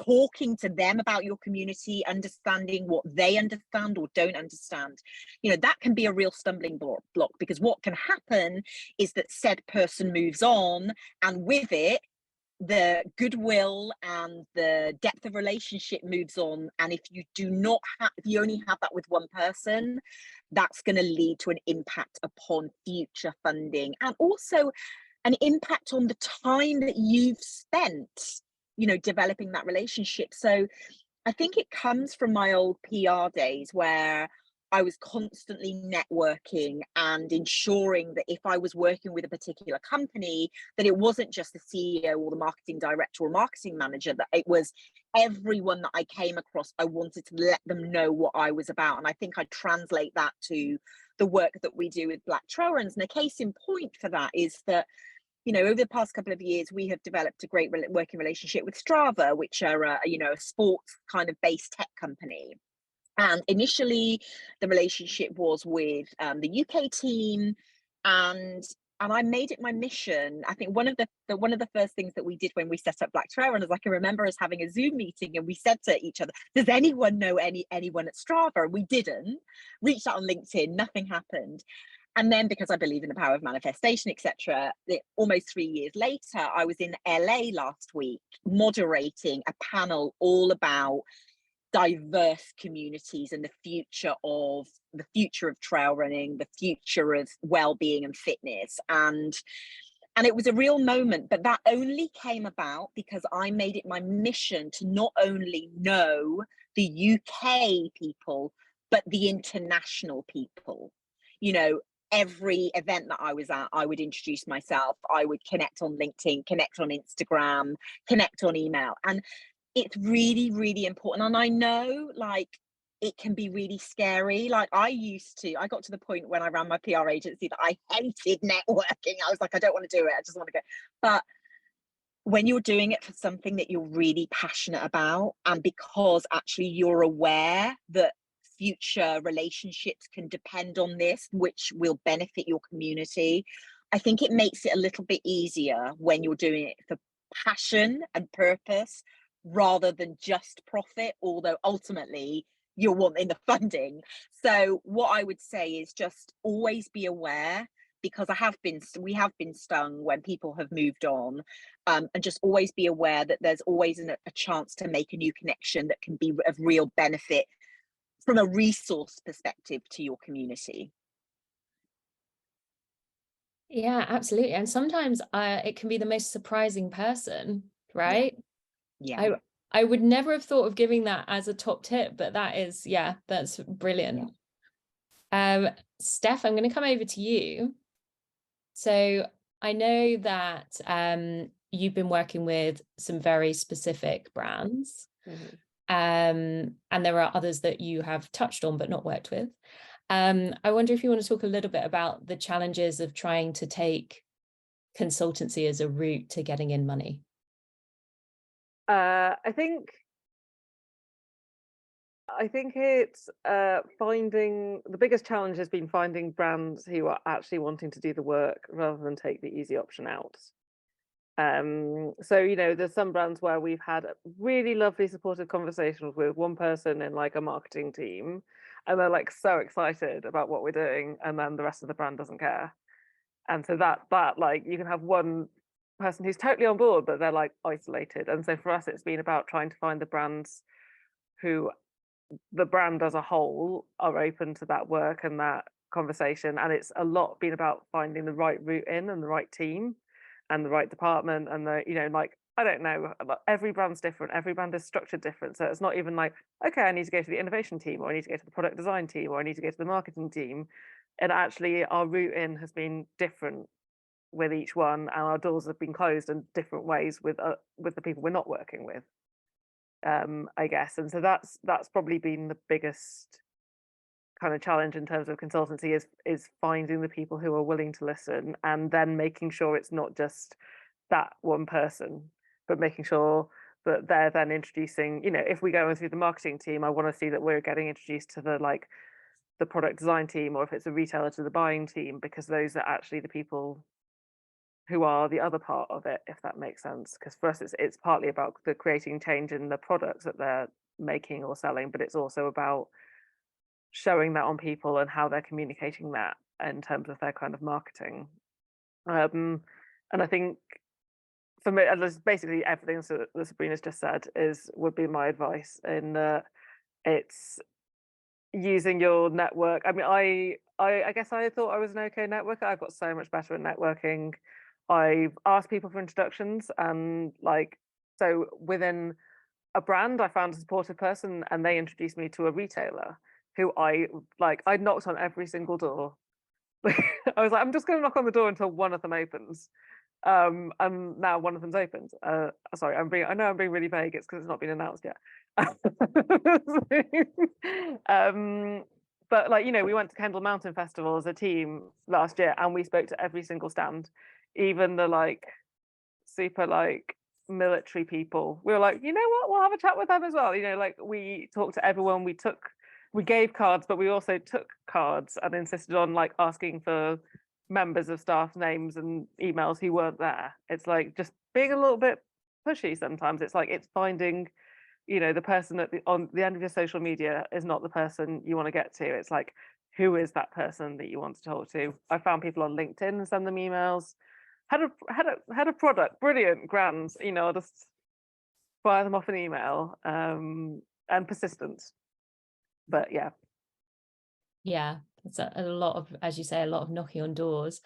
talking to them about your community, understanding what they understand or don't understand, that can be a real stumbling block, because what can happen is that said person moves on, and with it, the goodwill and the depth of relationship moves on. And if you only have that with one person, that's going to lead to an impact upon future funding, and also an impact on the time that you've spent, developing that relationship. So I think it comes from my old PR days, where I was constantly networking and ensuring that if I was working with a particular company, that it wasn't just the CEO or the marketing director or marketing manager, that it was everyone that I came across. I wanted to let them know what I was about. And I think I translate that to the work that we do with Black Trail Runners. And a case in point for that is that, over the past couple of years, we have developed a great working relationship with Strava, which are a sports kind of based tech company. And initially, the relationship was with the UK team, and I made it my mission. I think one of the first things that we did when we set up Black Trail Runners, I can remember us having a Zoom meeting, and we said to each other, "Does anyone know anyone at Strava?" And we didn't. Reached out on LinkedIn, nothing happened. And then, because I believe in the power of manifestation, etc., almost 3 years later, I was in LA last week moderating a panel all about diverse communities and the future of trail running, the future of well-being and fitness. And it was a real moment, but that only came about because I made it my mission to not only know the UK people, but the international people. Every event that I was at, I would introduce myself, I would connect on LinkedIn, connect on Instagram, connect on email. And it's really, really important. And I know, it can be really scary. I got to the point when I ran my PR agency that I hated networking. I was like, I don't want to do it. I just want to go. But when you're doing it for something that you're really passionate about, and because actually you're aware that future relationships can depend on this, which will benefit your community, I think it makes it a little bit easier when you're doing it for passion and purpose rather than just profit, although ultimately you're wanting the funding. So what I would say is just always be aware, because we have been stung when people have moved on, and just always be aware that there's always a chance to make a new connection that can be of real benefit from a resource perspective to your community. Yeah, absolutely. And sometimes it can be the most surprising person, right? Yeah. I would never have thought of giving that as a top tip, but that's brilliant. Steph, I'm going to come over to you. So I know that you've been working with some very specific brands. And there are others that you have touched on but not worked with. I wonder if you want to talk a little bit about the challenges of trying to take consultancy as a route to getting in money. I think it's finding, the biggest challenge has been finding brands who are actually wanting to do the work rather than take the easy option out. So, you know, there's some brands where we've had really lovely supportive conversations with one person in like a marketing team, and they're like so excited about what we're doing, and then the rest of the brand doesn't care. And so that like, you can have one person who's totally on board, but they're like isolated. And so for us, it's been about trying to find the brands who, the brand as a whole, are open to that work and that conversation. And it's a lot been about finding the right route in and the right team and the right department, and the, you know, like, I don't know, every brand's different, every brand is structured different. So it's not even like, okay, I need to go to the innovation team, or I need to go to the product design team, or I need to go to the marketing team. And actually our route in has been different with each one, and our doors have been closed in different ways with the people we're not working with, I guess. And so that's probably been the biggest kind of challenge in terms of consultancy, is finding the people who are willing to listen, and then making sure it's not just that one person, but making sure that they're then introducing, you know, if we go in through the marketing team, I want to see that we're getting introduced to the product design team, or if it's a retailer, to the buying team, because those are actually the people who are the other part of it, if that makes sense. Because for us, it's partly about the creating change in the products that they're making or selling, but it's also about showing that on people and how they're communicating that in terms of their kind of marketing. And I think for me, and there's basically everything that Sabrina's just said would be my advice. In it's using your network. I mean, I guess I thought I was an okay networker. I've got so much better at networking. I've asked people for introductions, and like, so within a brand, I found a supportive person, and they introduced me to a retailer who I knocked on every single door. I was like, I'm just going to knock on the door until one of them opens. And now one of them's opened. Sorry, I know I'm being really vague. It's because it's not been announced yet. But like, you know, we went to Kendal Mountain Festival as a team last year, and we spoke to every single stand, even the like super like military people. We were like, you know what, we'll have a chat with them as well. You know, like, we talked to everyone. We gave cards, but we also took cards and insisted on like asking for members of staff names and emails who weren't there. It's like just being a little bit pushy sometimes. It's like, it's finding, you know, the person on the end of your social media is not the person you want to get to. It's like, who is that person that you want to talk to? I found people on LinkedIn and send them emails. Had a product, brilliant, grand, you know, I'll just fire them off an email. And persistence. But yeah, it's a lot of, as you say, a lot of knocking on doors.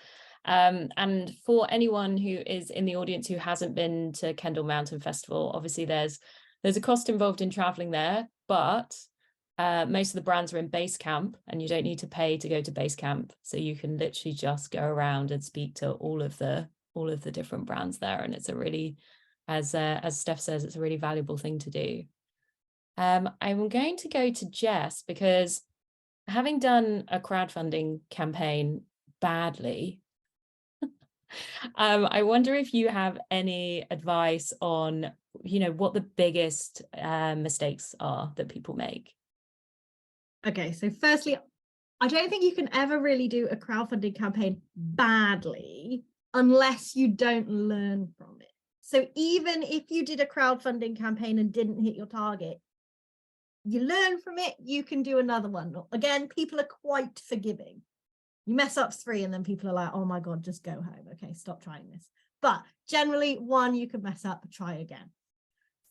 And for anyone who is in the audience who hasn't been to Kendal Mountain Festival, obviously there's a cost involved in traveling there, but most of the brands are in base camp, and you don't need to pay to go to base camp, so you can literally just go around and speak to all of the different brands there. And it's a really, as Steph says, it's a really valuable thing to do. I'm going to go to Jes, because having done a crowdfunding campaign badly, I wonder if you have any advice on, you know, what the biggest mistakes are that people make. Okay, so firstly, I don't think you can ever really do a crowdfunding campaign badly unless you don't learn from it. So even if you did a crowdfunding campaign and didn't hit your target, you learn from it, you can do another one. Again, people are quite forgiving. You mess up 3 and then people are like, oh my God, just go home. Okay, stop trying this. But generally, 1, you can mess up, try again.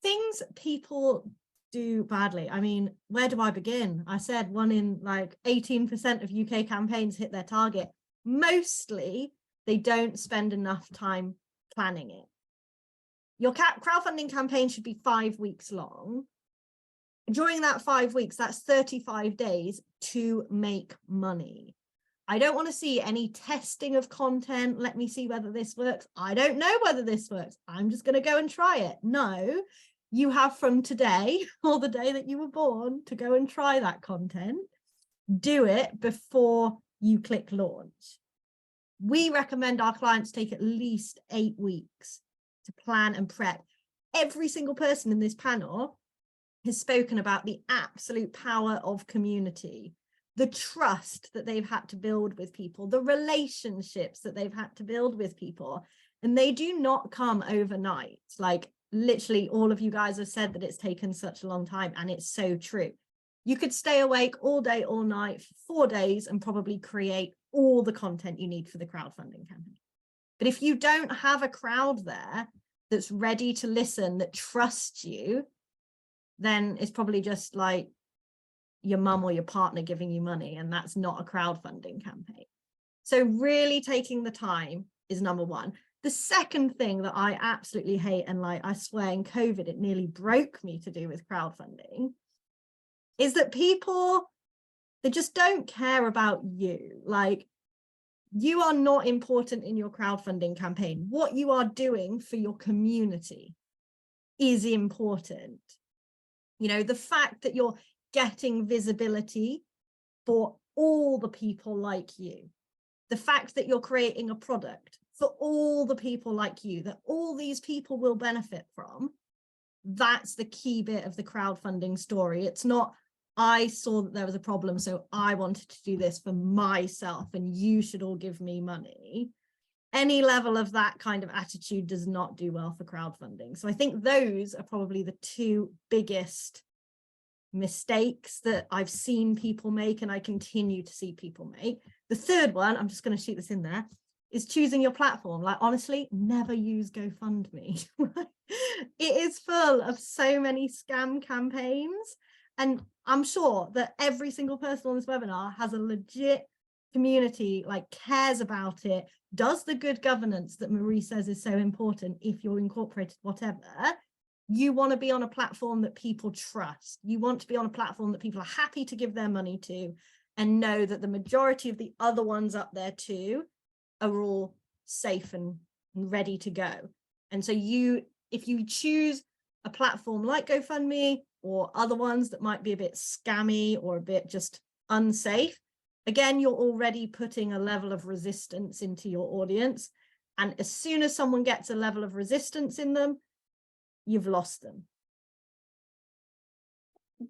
Things people do badly. I mean, where do I begin? I said 1 in like 18% of UK campaigns hit their target. Mostly, they don't spend enough time planning it. Your crowdfunding campaign should be 5 weeks long. During that 5 weeks, that's 35 days to make money. I don't want to see any testing of content. Let me see whether this works. I don't know whether this works. I'm just going to go and try it. No, You have from today or the day that you were born to go and try that content. Do it before you click launch. We recommend our clients take at least 8 weeks to plan and prep. Every single person in this panel has spoken about the absolute power of community, the trust that they've had to build with people, the relationships that they've had to build with people, and they do not come overnight. Like literally all of you guys have said that it's taken such a long time, and it's so true. You could stay awake all day, all night for 4 days and probably create all the content you need for the crowdfunding campaign. But if you don't have a crowd there that's ready to listen, that trusts you, then it's probably just like your mum or your partner giving you money, and that's not a crowdfunding campaign. So really taking the time is number one. The second thing that I absolutely hate, and like I swear in COVID it nearly broke me to do with crowdfunding, is that people, they just don't care about you. Like, you are not important in your crowdfunding campaign. What you are doing for your community is important. You know, the fact that you're getting visibility for all the people like you, the fact that you're creating a product for all the people like you, that all these people will benefit from, that's the key bit of the crowdfunding story. It's not, I saw that there was a problem, so I wanted to do this for myself and you should all give me money. Any level of that kind of attitude does not do well for crowdfunding. So I think those are probably the two biggest mistakes that I've seen people make, and I continue to see people make. The third one, I'm just going to shoot this in there, is choosing your platform. Like, honestly, never use GoFundMe. It is full of so many scam campaigns. And I'm sure that every single person on this webinar has a legit community, like cares about it, does the good governance that Marie says is so important. If you're incorporated, whatever, you want to be on a platform that people trust. You want to be on a platform that people are happy to give their money to, and know that the majority of the other ones up there too are all safe and ready to go. And so if you choose a platform like GoFundMe or other ones that might be a bit scammy or a bit just unsafe, again, you're already putting a level of resistance into your audience. And as soon as someone gets a level of resistance in them, you've lost them.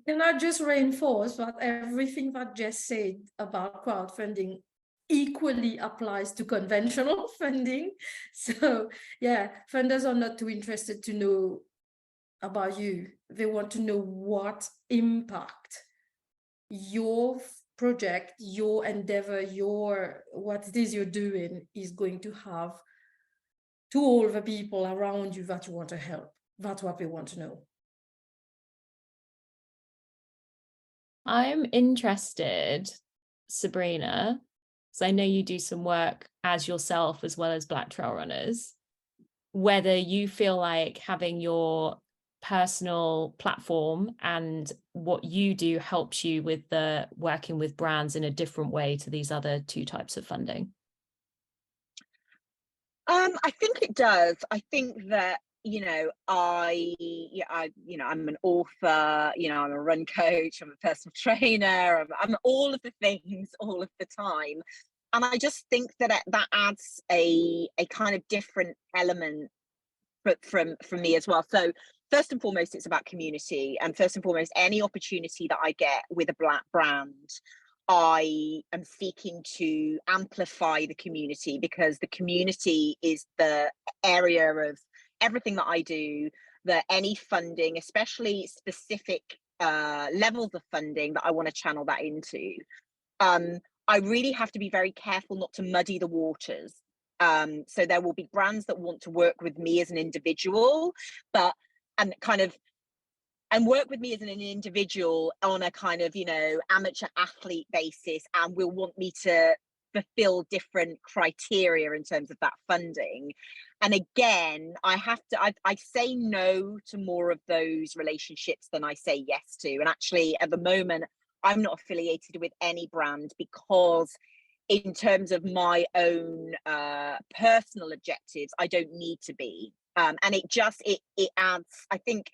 Can I just reinforce that everything that Jes said about crowdfunding equally applies to conventional funding? So yeah, funders are not too interested to know about you. They want to know what impact your project, your endeavor, what it is you're doing is going to have to all the people around you that you want to help. That's what they want to know. I'm interested, Sabrina, because I know you do some work as yourself as well as Black Trail Runners, whether you feel like having your personal platform and what you do helps you with the working with brands in a different way to these other two types of funding. I think it does. I think that, I'm an author, I'm a run coach, I'm a personal trainer, I'm all of the things all of the time. And I just think that that adds a kind of different element from me as well. So first and foremost, it's about community. And first and foremost, any opportunity that I get with a Black brand, I am seeking to amplify the community, because the community is the area of everything that I do, that any funding, especially specific levels of funding, that I want to channel that into. I really have to be very careful not to muddy the waters. So there will be brands that want to work with me as an individual, and work with me as an individual on a kind of, amateur athlete basis, and will want me to fulfill different criteria in terms of that funding. And again, I say no to more of those relationships than I say yes to. And actually, at the moment, I'm not affiliated with any brand, because in terms of my own personal objectives, I don't need to be. And it adds, I think,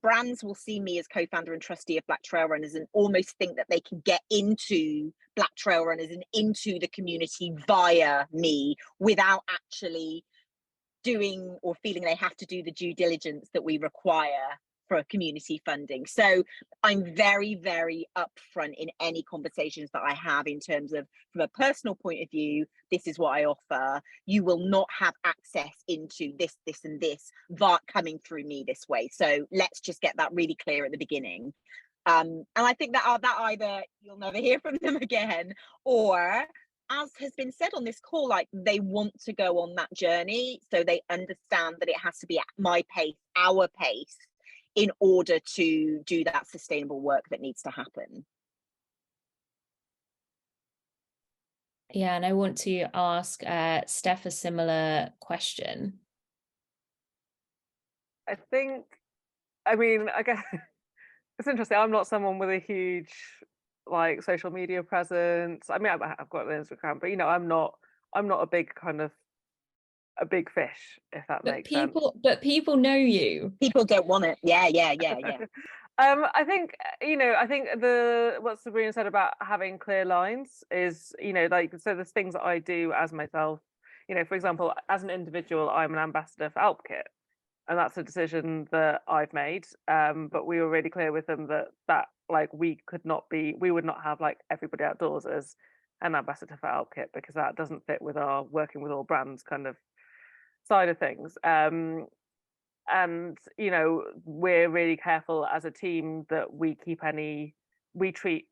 brands will see me as co-founder and trustee of Black Trail Runners and almost think that they can get into Black Trail Runners and into the community via me without actually doing or feeling they have to do the due diligence that we require for community funding. So I'm very, very upfront in any conversations that I have in terms of, from a personal point of view, this is what I offer. You will not have access into this, this, and this coming through me this way. So let's just get that really clear at the beginning. And I think that either you'll never hear from them again, or, as has been said on this call, like, they want to go on that journey, so they understand that it has to be at my pace, our pace, in order to do that sustainable work that needs to happen. Yeah, and I want to ask Steph a similar question. I guess it's interesting. I'm not someone with a huge like social media presence. I mean, I've got an Instagram, but I'm not a big kind of a big fish, if that makes sense. But people know you. People don't want it. Yeah. I think what Sabrina said about having clear lines is, so there's things that I do as myself. For example, as an individual, I'm an ambassador for AlpKit, and that's a decision that I've made. But we were really clear with them that like we would not have like Everybody Outdoors as an ambassador for AlpKit, because that doesn't fit with our working with all brands kind of side of things. And we're really careful as a team that we treat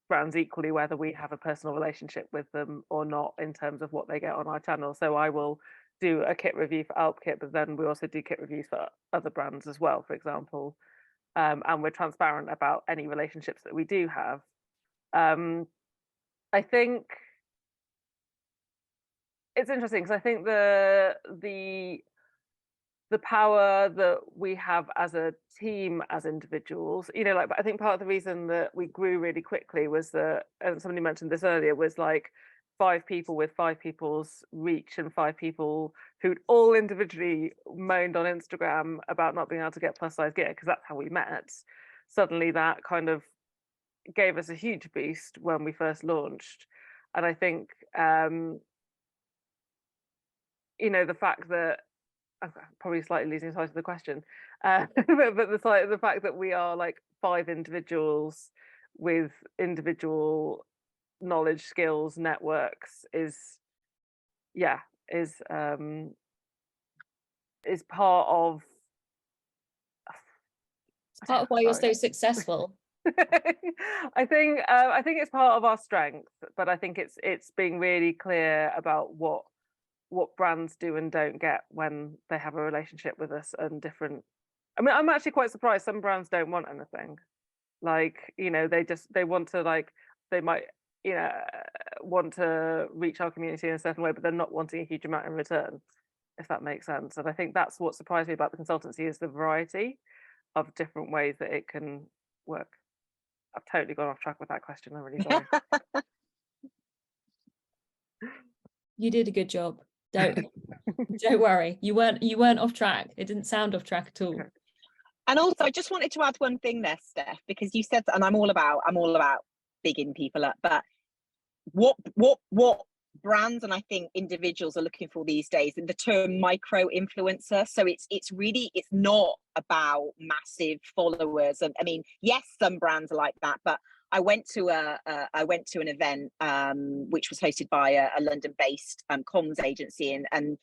brands equally, whether we have a personal relationship with them or not, in terms of what they get on our channel. So I will do a kit review for AlpKit, but then we also do kit reviews for other brands as well, for example. And we're transparent about any relationships that we do have. I think it's interesting because I think the power that we have as a team, as individuals, I think part of the reason that we grew really quickly was that, and somebody mentioned this earlier, was like 5 people with 5 people's reach and 5 people who'd all individually moaned on Instagram about not being able to get plus size gear, because that's how we met. Suddenly that kind of gave us a huge boost when we first launched. And I think, the fact that, I'm probably slightly losing sight of the question, but the fact that we are like 5 individuals with individual knowledge, skills, networks is part of why you're so successful. I think it's part of our strength, but I think it's being really clear about what brands do and don't get when they have a relationship with us, and different. I mean, I'm actually quite surprised some brands don't want anything. Like, they want to, like, they might, want to reach our community in a certain way, but they're not wanting a huge amount in return, if that makes sense. And I think that's what surprised me about the consultancy, is the variety of different ways that it can work. I've totally gone off track with that question. I'm really sorry. You did a good job. Don't worry. You weren't off track. It didn't sound off track at all. And also, I just wanted to add one thing there, Steph, because you said that, and I'm all about bigging people up, but what brands and I think individuals are looking for these days, the term micro influencer. So it's not about massive followers. And I mean, yes, some brands are like that, but I went to an event which was hosted by a London-based comms agency, and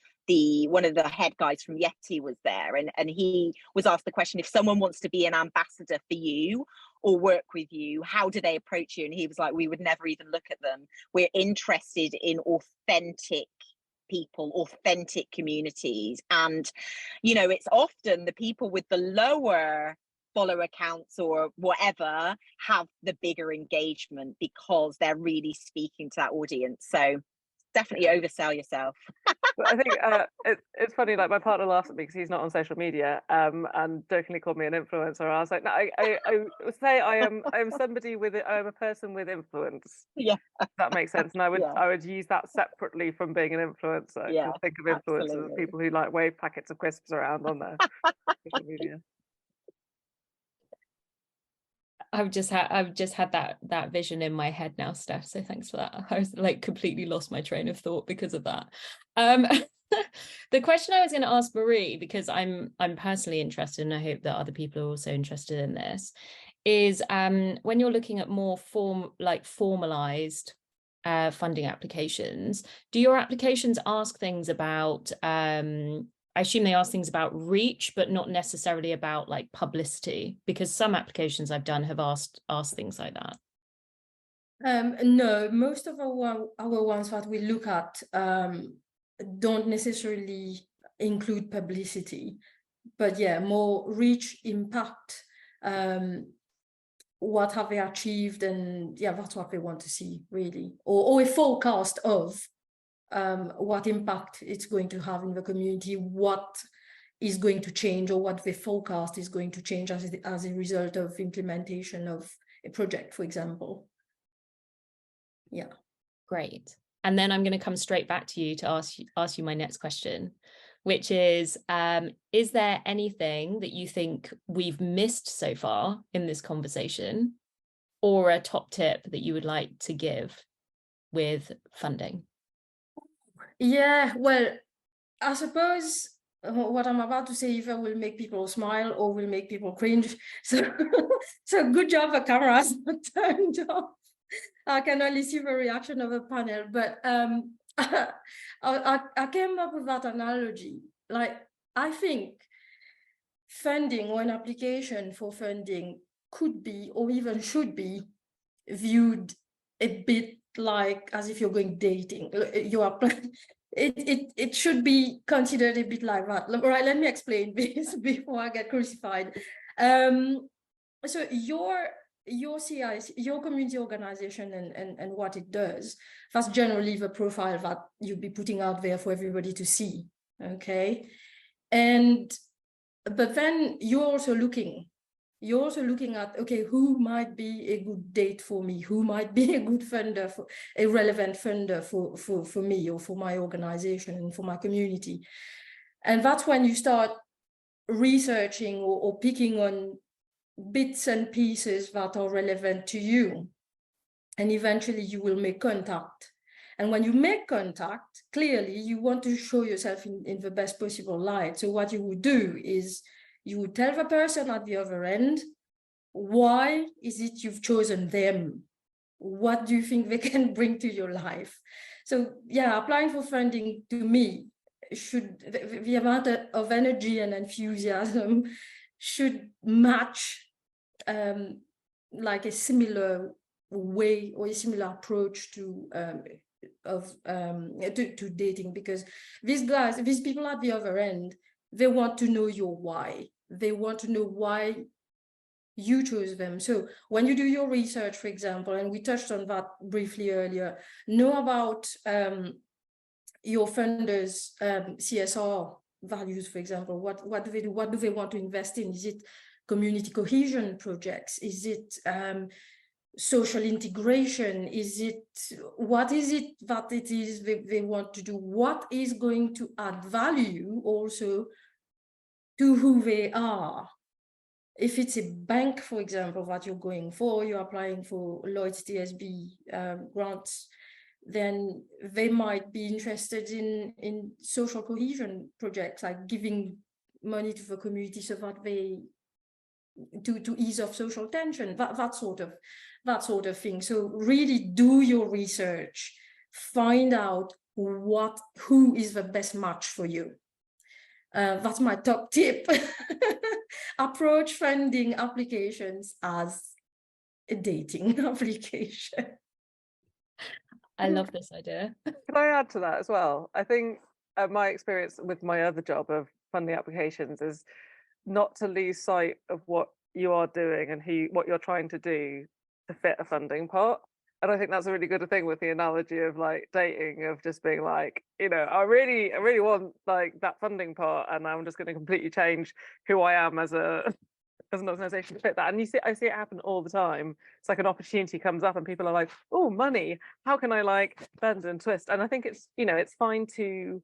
one of the head guys from Yeti was there, and he was asked the question, if someone wants to be an ambassador for you or work with you, how do they approach you? And he was like, we would never even look at them. We're interested in authentic people, authentic communities. And it's often the people with the lower follow accounts or whatever have the bigger engagement, because they're really speaking to that audience. So definitely oversell yourself. I think it's funny, like my partner laughs at me because he's not on social media, and jokingly called me an influencer. I was like, no, I would say I am somebody I'm a person with influence. Yeah, if that makes sense. And I would use that separately from being an influencer. Yeah, think of influencers as people who like wave packets of crisps around on their social media. I've just had that vision in my head now, Steph. So thanks for that. I was like completely lost my train of thought because of that. The question I was going to ask Marie, because I'm personally interested, and I hope that other people are also interested in this, is when you're looking at more formalized funding applications, do your applications ask things about I assume they ask things about reach, but not necessarily about like publicity, because some applications I've done have asked things like that. No, most of our ones that we look at don't necessarily include publicity, but yeah, more reach, impact, what have they achieved, and yeah, that's what they want to see, really, or a forecast of what impact it's going to have in the community, what is going to change, or what the forecast is going to change as a result of implementation of a project, for example. Yeah. Great. And then I'm going to come straight back to you to ask you my next question, which is there anything that you think we've missed so far in this conversation, or a top tip that you would like to give with funding? Yeah, well, I suppose what I'm about to say either will make people smile or will make people cringe. So, so good job, the camera has not turned off. I can only see the reaction of the panel, but I came up with that analogy. Like, I think funding, or an application for funding, could be, or even should be, viewed a bit like as if you're going dating. You are it should be considered a bit like that. All right, let me explain this before I get crucified. So your CIC, your community organization, and what it does, that's generally the profile that you'll be putting out there for everybody to see. Okay, but then you're also looking at, okay, who might be a good date for me, who might be a good funder, for a relevant funder for me, or for my organization and for my community. And that's when you start researching or picking on bits and pieces that are relevant to you, and eventually you will make contact. And when you make contact, clearly you want to show yourself in the best possible light. So what you would do is you would tell the person at the other end, why is it you've chosen them? What do you think they can bring to your life? So yeah, applying for funding, to me, should, the amount of energy and enthusiasm should match like a similar way or a similar approach to dating, because these people at the other end, they want to know your why. They want to know why you chose them. So when you do your research, for example, and we touched on that briefly earlier, know about your funders' CSR values, for example. What do they do? What do they want to invest in? Is it community cohesion projects? Is it social integration? What is it that it is they want to do? What is going to add value also to who they are? If it's a bank, for example, that you're going for, you're applying for Lloyd's TSB grants, then they might be interested in social cohesion projects, like giving money to the community so that they to ease off social tension, that sort of thing. So really do your research, find out who is the best match for you. That's my top tip. Approach funding applications as a dating application. I love this idea. Can I add to that as well? I think my experience with my other job of funding applications is not to lose sight of what you are doing and what you're trying to do to fit a funding pot. And I think that's a really good thing with the analogy of like dating, of just being like, you know, I really want like that funding part, and I'm just going to completely change who I am as an organization to fit that. And I see it happen all the time. It's like an opportunity comes up and people are like, oh, money, how can I like bend and twist? And I think it's, you know, it's fine to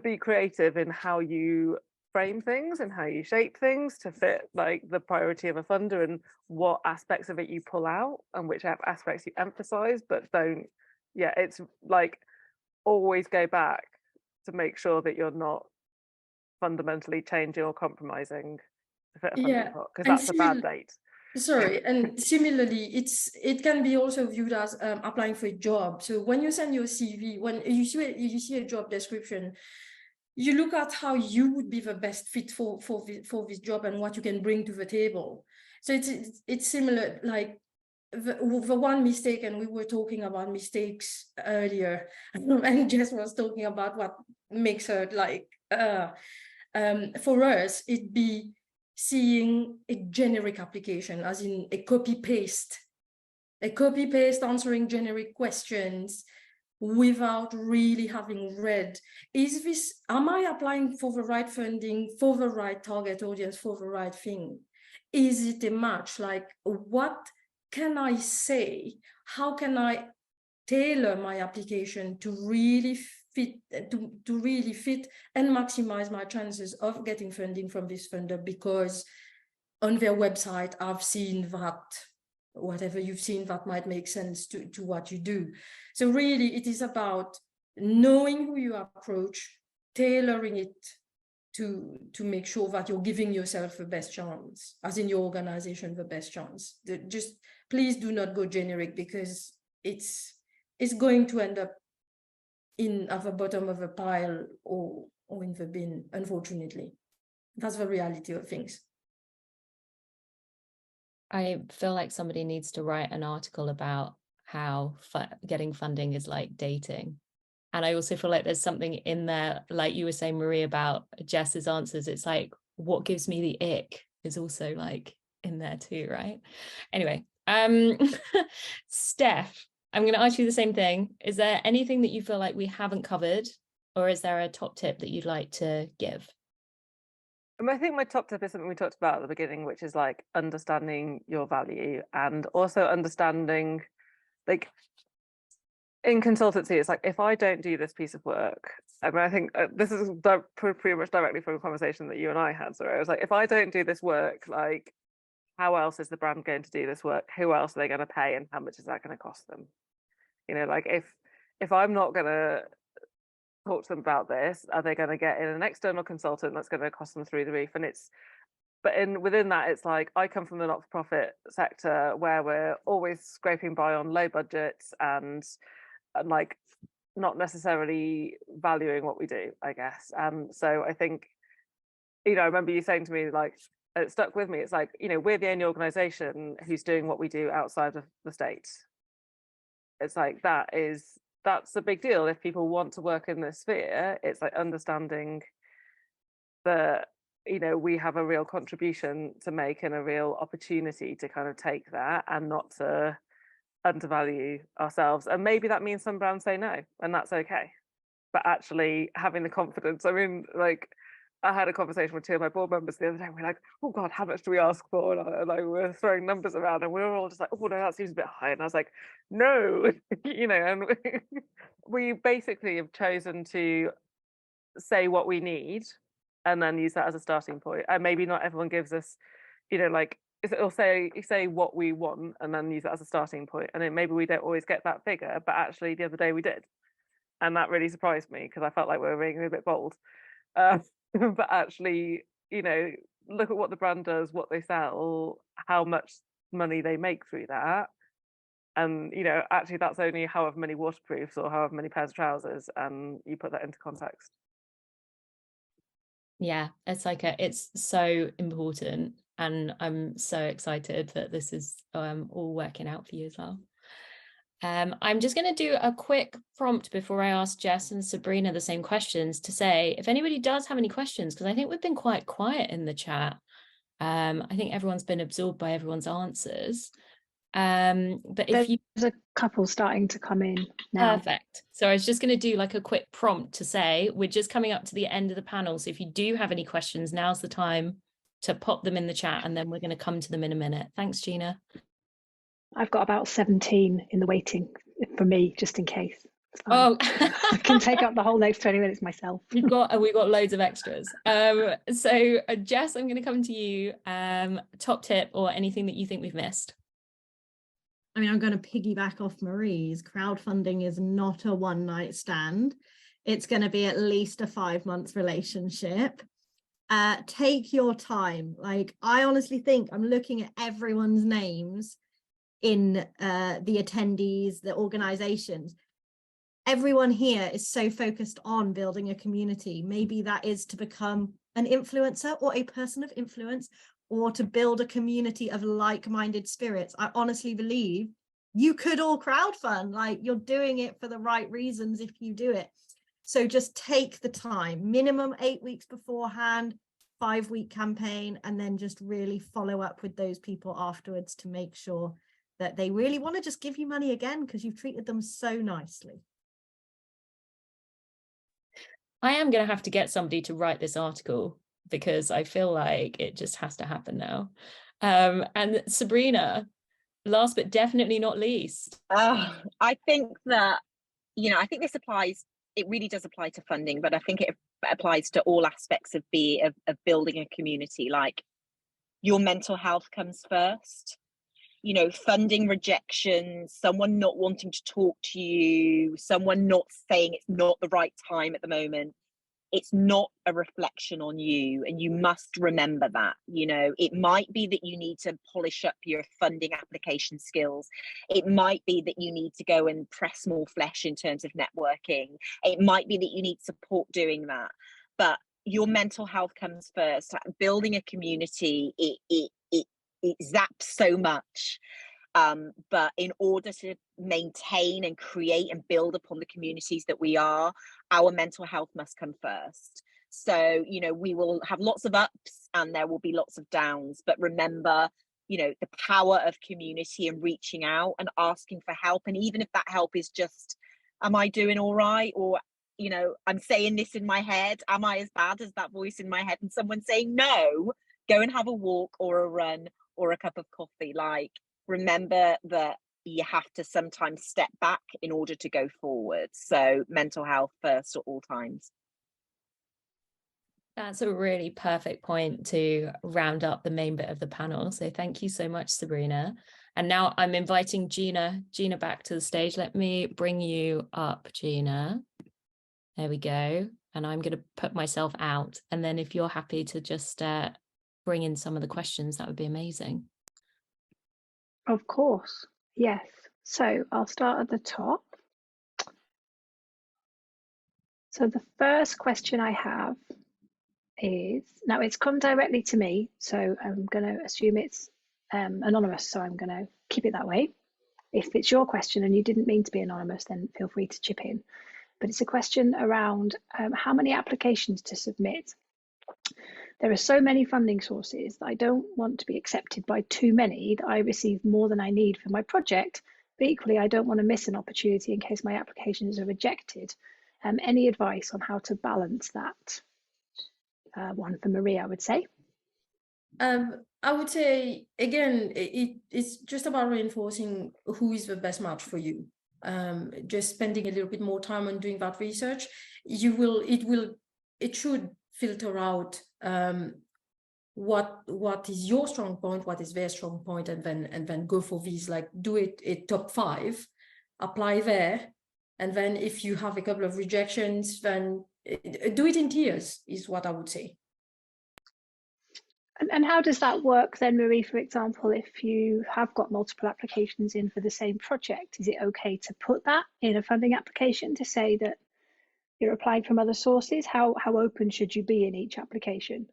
be creative in how you frame things and how you shape things to fit like the priority of a funder, and what aspects of it you pull out and which aspects you emphasize, but don't, yeah, it's like always go back to make sure that you're not fundamentally changing or compromising to fit a funding pot, because that's a bad date. Sorry, and similarly, it can be also viewed as applying for a job. So when you send your CV, when you see a job description, you look at how you would be the best fit for this job and what you can bring to the table. So it's similar, like the one mistake, and we were talking about mistakes earlier, and Jes was talking about what makes her like for us, it'd be seeing a generic application, as in a copy paste answering generic questions without really having read, am I applying for the right funding, for the right target audience, for the right thing? Is it a match? Like, what can I say? How can I tailor my application to really fit, to really fit and maximize my chances of getting funding from this funder? Because on their website, I've seen that whatever you've seen that might make sense to what you do. So really, it is about knowing who you approach, tailoring it to make sure that you're giving yourself the best chance, as in your organization the best chance. Just please do not go generic, because it's going to end up at the bottom of a pile or in the bin, unfortunately. That's the reality of things. I feel like somebody needs to write an article about how getting funding is like dating. And I also feel like there's something in there, like you were saying, Marie, about Jes's answers. It's like, what gives me the ick is also like in there too, right? Anyway, Steph, I'm going to ask you the same thing. Is there anything that you feel like we haven't covered, or is there a top tip that you'd like to give? I think my top tip is something we talked about at the beginning, which is like understanding your value, and also understanding, like in consultancy, it's like, if I don't do this piece of work, I mean, I think this is pretty much directly from a conversation that you and I had. So I was like, if I don't do this work, like, how else is the brand going to do this work? Who else are they going to pay, and how much is that going to cost them? You know, like if I'm not going to talk to them about this, are they going to get in an external consultant that's going to cost them through the roof? And within that, it's like, I come from the not-for-profit sector where we're always scraping by on low budgets and like not necessarily valuing what we do, I guess. So I think, you know, I remember you saying to me, like, it stuck with me. It's like, you know, we're the only organization who's doing what we do outside of the States. It's like, that's a big deal. If people want to work in this sphere, it's like understanding that, you know, we have a real contribution to make and a real opportunity to kind of take that, and not to undervalue ourselves. And maybe that means some brands say no, and that's okay. But actually having the confidence, I mean, like, I had a conversation with two of my board members the other day. We're like, oh God, how much do we ask for? And like, we're throwing numbers around, and we were all just like, oh no, that seems a bit high. And I was like, no, you know, and we basically have chosen to say what we need and then use that as a starting point. And maybe not everyone gives us, you know, like, it'll say what we want and then use it as a starting point. And then maybe we don't always get that figure, but actually the other day we did. And that really surprised me, because I felt like we were being a bit bold. But actually, you know, look at what the brand does, what they sell, how much money they make through that. And, you know, actually that's only however many waterproofs or however many pairs of trousers, and you put that into context. Yeah, it's so important. And I'm so excited that this is all working out for you as well. I'm just going to do a quick prompt before I ask Jes and Sabrina the same questions, to say if anybody does have any questions, because I think we've been quite quiet in the chat. I think everyone's been absorbed by everyone's answers. But if there's a couple starting to come in now. Perfect. So I was just going to do like a quick prompt to say we're just coming up to the end of the panel. So if you do have any questions, now's the time to pop them in the chat, and then we're going to come to them in a minute. Thanks, Gina. I've got about 17 in the waiting for me, just in case. It's fine. Oh, I can take up the whole next 20 minutes myself. we've got loads of extras. So Jes, I'm going to come to you. Top tip or anything that you think we've missed. I mean, I'm going to piggyback off Marie's. Crowdfunding is not a one-night stand. It's going to be at least a 5-month relationship. Take your time. Like, I honestly think I'm looking at everyone's names in the attendees, the organizations. Everyone here is so focused on building a community. Maybe that is to become an influencer or a person of influence, or to build a community of like-minded spirits. I honestly believe you could all crowdfund. Like, you're doing it for the right reasons if you do it. So just take the time, minimum 8 weeks beforehand, 5-week campaign, and then just really follow up with those people afterwards to make sure that they really want to just give you money again because you've treated them so nicely. I am going to have to get somebody to write this article because I feel like it just has to happen now. And Sabrina, last but definitely not least. I think that, I think this applies, it really does apply to funding, but I think it applies to all aspects of building a community. Like, your mental health comes first. Funding rejections, someone not wanting to talk to you, someone not saying it's not the right time at the moment. It's not a reflection on you, and you must remember that. It might be that you need to polish up your funding application skills. It might be that you need to go and press more flesh in terms of networking. It might be that you need support doing that, but your mental health comes first. Building a community, it zaps so much. But in order to maintain and create and build upon the communities that we are, our mental health must come first. So, we will have lots of ups and there will be lots of downs, but remember, the power of community and reaching out and asking for help. And even if that help is just, am I doing all right? Or, I'm saying this in my head, am I as bad as that voice in my head? And someone saying, no, go and have a walk or a run or a cup of coffee. Like, remember that you have to sometimes step back in order to go forward. So mental health first at all times. That's a really perfect point to round up the main bit of the panel. So thank you so much, Sabrina. And now I'm inviting Gina back to the stage. Let me bring you up, Gina. There we go. And I'm going to put myself out. And then if you're happy to just bring in some of the questions, that would be amazing. Of course, yes. So I'll start at the top. So the first question I have is, now it's come directly to me, so I'm going to assume it's anonymous, so I'm going to keep it that way. If it's your question and you didn't mean to be anonymous, then feel free to chip in. But it's a question around how many applications to submit. There are so many funding sources that I don't want to be accepted by too many that I receive more than I need for my project, but equally I don't want to miss an opportunity in case my applications are rejected. Any advice on how to balance that? One for Maria, I would say. I would say, again, it's just about reinforcing who is the best match for you. Just spending a little bit more time on doing that research, it should filter out what is your strong point, what is their strong point, and then go for these. Like, do it a top 5, apply there, and then if you have a couple of rejections, then do it in tiers, is what I would say. And how does that work then, Marie? For example, if you have got multiple applications in for the same project, is it okay to put that in a funding application to say that you're applying from other sources? How open should you be in each application?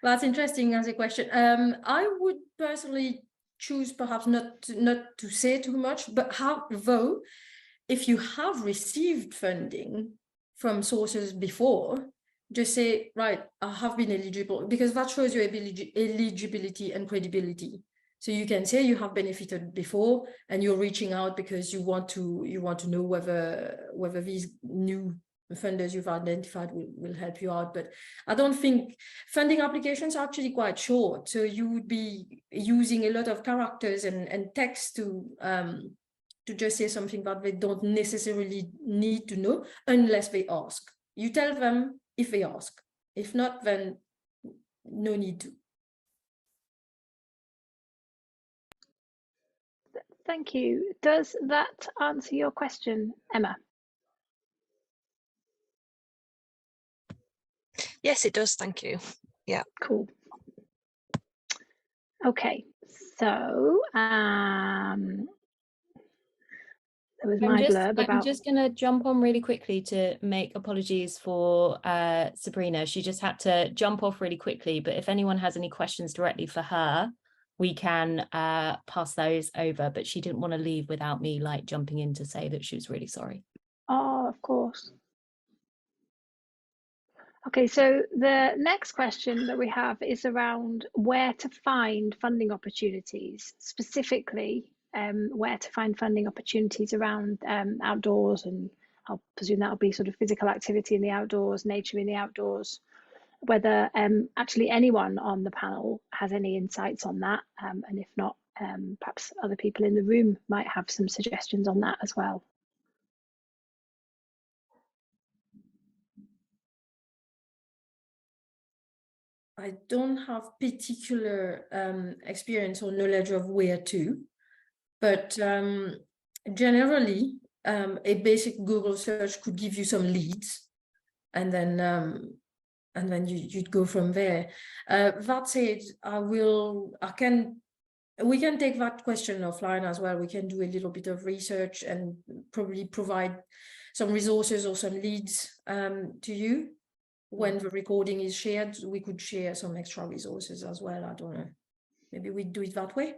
That's interesting as a question. I would personally choose perhaps not to say too much, but though if you have received funding from sources before, just say, right, I have been eligible, because that shows your eligibility and credibility. So you can say you have benefited before and you're reaching out because you want to know whether these new funders you've identified will help you out. But I don't think funding applications are actually quite short. So you would be using a lot of characters and text to to just say something that they don't necessarily need to know unless they ask. You tell them if they ask. If not, then no need to. Thank you. Does that answer your question, Emma? Yes, it does. Thank you. Yeah. Cool. Okay, so there was my blurb about. I'm just going to jump on really quickly to make apologies for Sabrina. She just had to jump off really quickly, but if anyone has any questions directly for her, we can pass those over, but she didn't want to leave without me like jumping in to say that she was really sorry. Oh, of course. Okay, so the next question that we have is around where to find funding opportunities, specifically where to find funding opportunities around outdoors, and I'll presume that'll be sort of physical activity in the outdoors, nature in the outdoors. Whether actually anyone on the panel has any insights on that, and if not, perhaps other people in the room might have some suggestions on that as well. I don't have particular experience or knowledge of where to, but generally a basic Google search could give you some leads, and then you'd go from there. That said, we can take that question offline as well. We can do a little bit of research and probably provide some resources or some leads to you. When the recording is shared, we could share some extra resources as well. I don't know. Maybe we do it that way.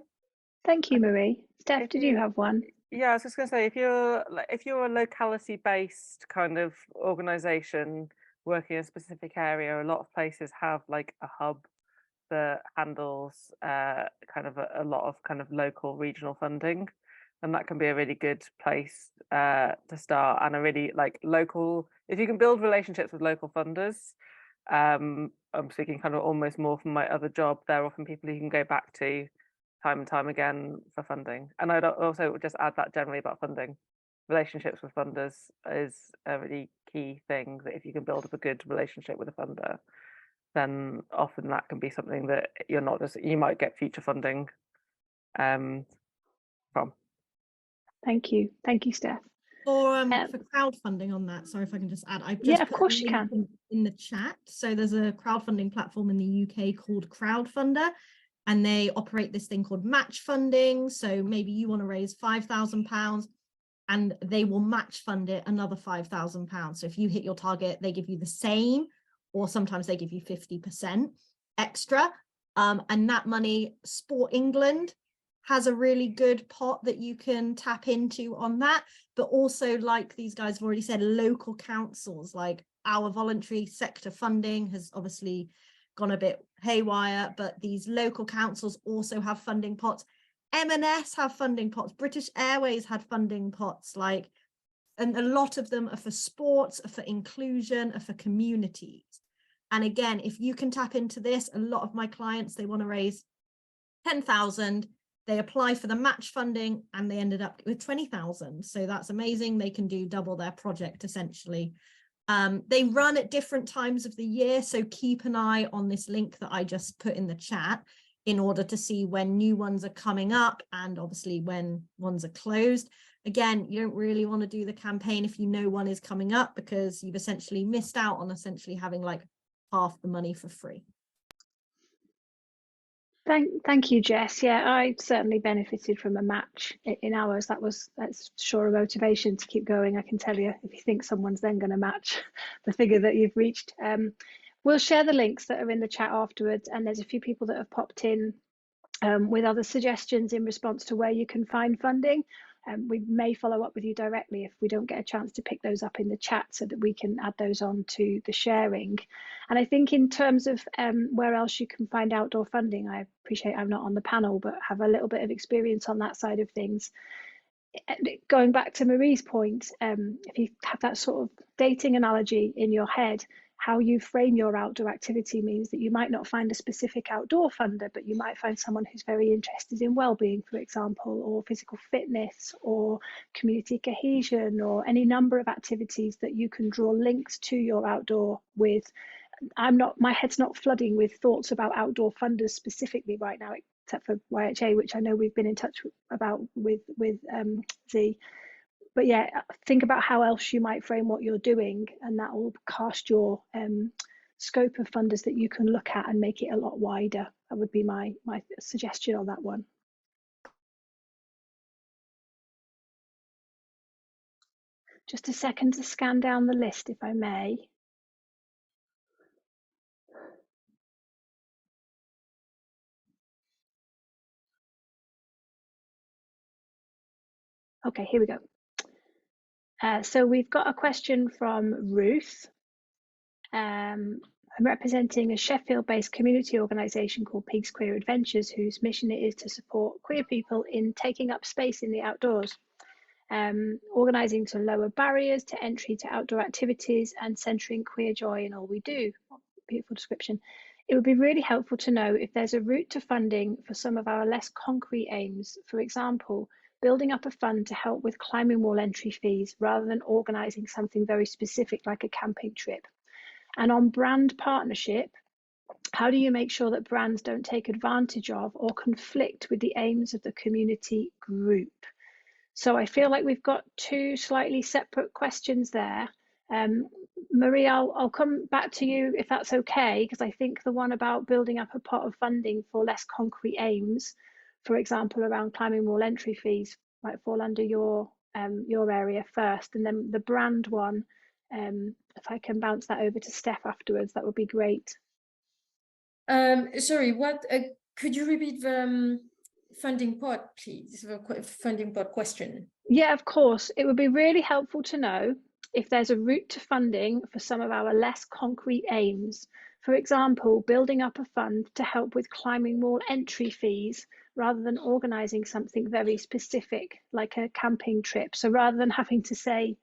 Thank you, Marie. Steph, did you have one? Yeah, I was just going to say, if you're a locality-based kind of organisation working in a specific area, a lot of places have like a hub that handles kind of a lot of kind of local regional funding, and that can be a really good place to start, and a really like local, if you can build relationships with local funders. I'm speaking kind of almost more from my other job. They're often people you can go back to time and time again for funding. And I'd also just add that generally about funding, relationships with funders is a really key thing, that if you can build up a good relationship with a funder, then often that can be something that you might get future funding from. Thank you, Steph. For crowdfunding on that, sorry if I can just add, I've just yeah, of course you can, in the chat. So there's a crowdfunding platform in the UK called Crowdfunder, and they operate this thing called match funding. So maybe you want to raise £5,000 and they will match fund it another £5,000. So if you hit your target, they give you the same, or sometimes they give you 50% extra. And that money, Sport England has a really good pot that you can tap into on that. But also, like these guys have already said, local councils, like our voluntary sector funding has obviously gone a bit haywire, but these local councils also have funding pots. M&S have funding pots. British Airways had funding pots, and a lot of them are for sports, are for inclusion, are for communities. And again, if you can tap into this, a lot of my clients, they want to raise 10,000. They apply for the match funding and they ended up with 20,000. So that's amazing. They can do double their project essentially. They run at different times of the year. So keep an eye on this link that I just put in the chat in order to see when new ones are coming up and obviously when ones are closed. Again, you don't really want to do the campaign if you know one is coming up, because you've essentially missed out on essentially having like half the money for free. Thank you, Jess. Yeah, I certainly benefited from a match in ours. That's sure a motivation to keep going, I can tell you, if you think someone's then going to match the figure that you've reached. We'll share the links that are in the chat afterwards, and there's a few people that have popped in with other suggestions in response to where you can find funding. We may follow up with you directly if we don't get a chance to pick those up in the chat, so that we can add those on to the sharing. And I think in terms of where else you can find outdoor funding, I appreciate I'm not on the panel, but have a little bit of experience on that side of things. Going back to Marie's point, if you have that sort of dating analogy in your head, how you frame your outdoor activity means that you might not find a specific outdoor funder, but you might find someone who's very interested in well-being, for example, or physical fitness, or community cohesion, or any number of activities that you can draw links to your outdoor with. My head's not flooding with thoughts about outdoor funders specifically right now, except for YHA, which I know we've been in touch about with Z. But yeah, think about how else you might frame what you're doing, and that will cast your scope of funders that you can look at and make it a lot wider. That would be my suggestion on that one. Just a second to scan down the list, if I may. Okay, here we go. So we've got a question from Ruth. I'm representing a Sheffield-based community organisation called Pigs Queer Adventures, whose mission it is to support queer people in taking up space in the outdoors, organising to lower barriers to entry to outdoor activities and centering queer joy in all we do. Beautiful description. It would be really helpful to know if there's a route to funding for some of our less concrete aims. For example, building up a fund to help with climbing wall entry fees rather than organising something very specific like a camping trip. And on brand partnership, how do you make sure that brands don't take advantage of or conflict with the aims of the community group? So I feel like we've got two slightly separate questions there. Marie, I'll come back to you if that's okay, because I think the one about building up a pot of funding for less concrete aims, for example, around climbing wall entry fees, might fall under your area first, and then the brand one, if I can bounce that over to Steph afterwards, that would be great. Sorry, what could you repeat the funding pot, please? The funding pot question. Yeah, of course. It would be really helpful to know if there's a route to funding for some of our less concrete aims. For example, building up a fund to help with climbing wall entry fees rather than organising something very specific like a camping trip. So rather than having to say,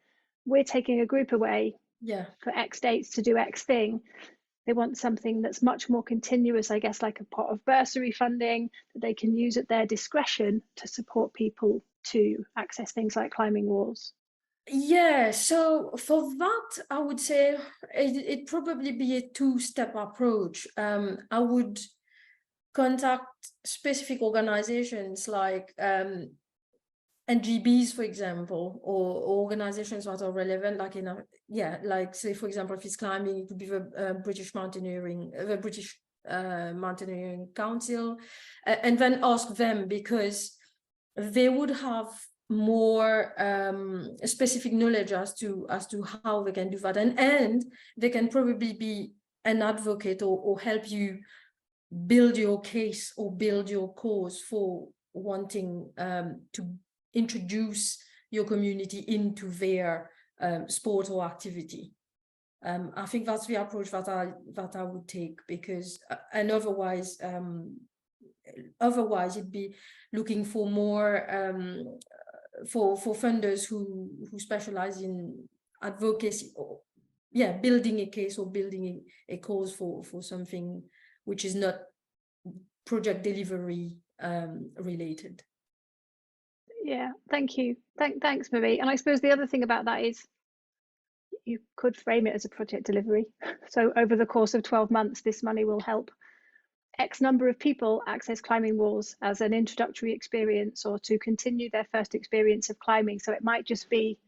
we're taking a group away for X dates to do X thing, they want something that's much more continuous, I guess, like a pot of bursary funding that they can use at their discretion to support people to access things like climbing walls. Yeah, so for that, I would say it'd probably be a two-step approach. I would contact specific organizations like NGBs, for example, or organizations that are relevant, like like say, for example, if it's climbing, it could be the British Mountaineering Council, and then ask them, because they would have more specific knowledge as to how they can do that, and they can probably be an advocate or help you build your case or build your cause for wanting to introduce your community into their sport or activity. I think that's the approach that I would take, because and otherwise it'd be looking for more for funders who specialize in advocacy, or building a case or building a cause for something which is not project delivery related. Yeah, thank you. Thanks, Marie. And I suppose the other thing about that is you could frame it as a project delivery. So over the course of 12 months, this money will help X number of people access climbing walls as an introductory experience, or to continue their first experience of climbing. So it might just be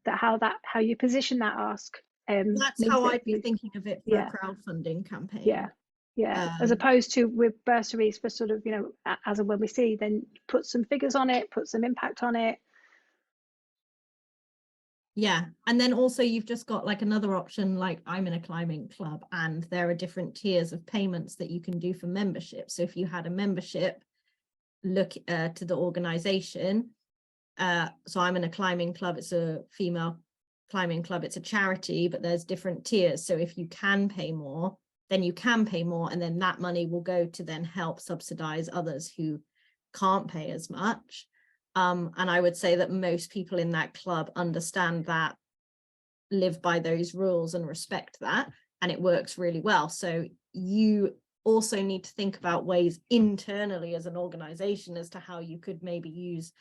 that how you position that ask. That's how I'd be thinking of it for a crowdfunding campaign. Yeah, as opposed to with bursaries for sort of, as and when we see, then put some figures on it, put some impact on it. Yeah, and then also you've just got like another option, like I'm in a climbing club and there are different tiers of payments that you can do for membership. So if you had a membership, look to the organization. So I'm in a climbing club, it's a female climbing club, it's a charity, but there's different tiers. So if you can pay more, then you can pay more, and then that money will go to then help subsidize others who can't pay as much. And I would say that most people in that club understand that, live by those rules and respect that. and it works really well. So you also need to think about ways internally as an organization as to how you could maybe use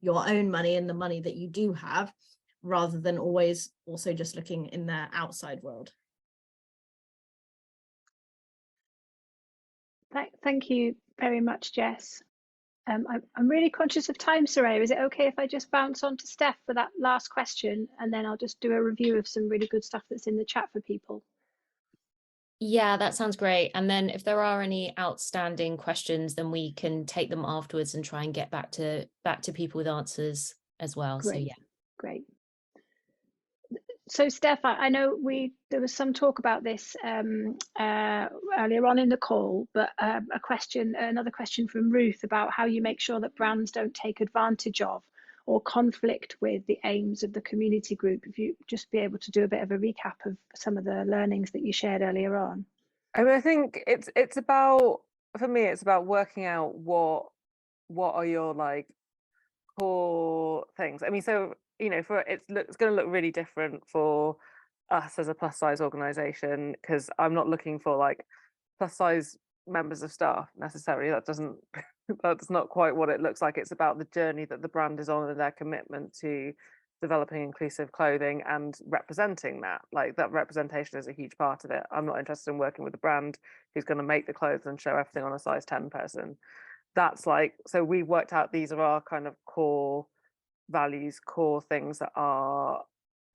your own money and the money that you do have, rather than always also just looking in the outside world. Thank you very much, Jes. I'm really conscious of time, Saray. Is it okay if I just bounce on to Steph for that last question, and then I'll just do a review of some really good stuff that's in the chat for people? Yeah, that sounds great. And then if there are any outstanding questions, then we can take them afterwards and try and get back to people with answers as well. Great. So yeah. Great. So Steph, I know there was some talk about this earlier on in the call, but another question from Ruth about how you make sure that brands don't take advantage of or conflict with the aims of the community group. If you just be able to do a bit of a recap of some of the learnings that you shared earlier on. I mean, I think it's about, for me, it's about working out what are your like core things. I mean, so you know, it's going to look really different for us as a plus size organization, because I'm not looking for like plus size members of staff necessarily. That's not quite what it looks like. It's about the journey that the brand is on and their commitment to developing inclusive clothing and representing that. Like, that representation is a huge part of it. I'm not interested in working with a brand who's going to make the clothes and show everything on a size 10 person. That's like, so we worked out these are our kind of core values, core things that are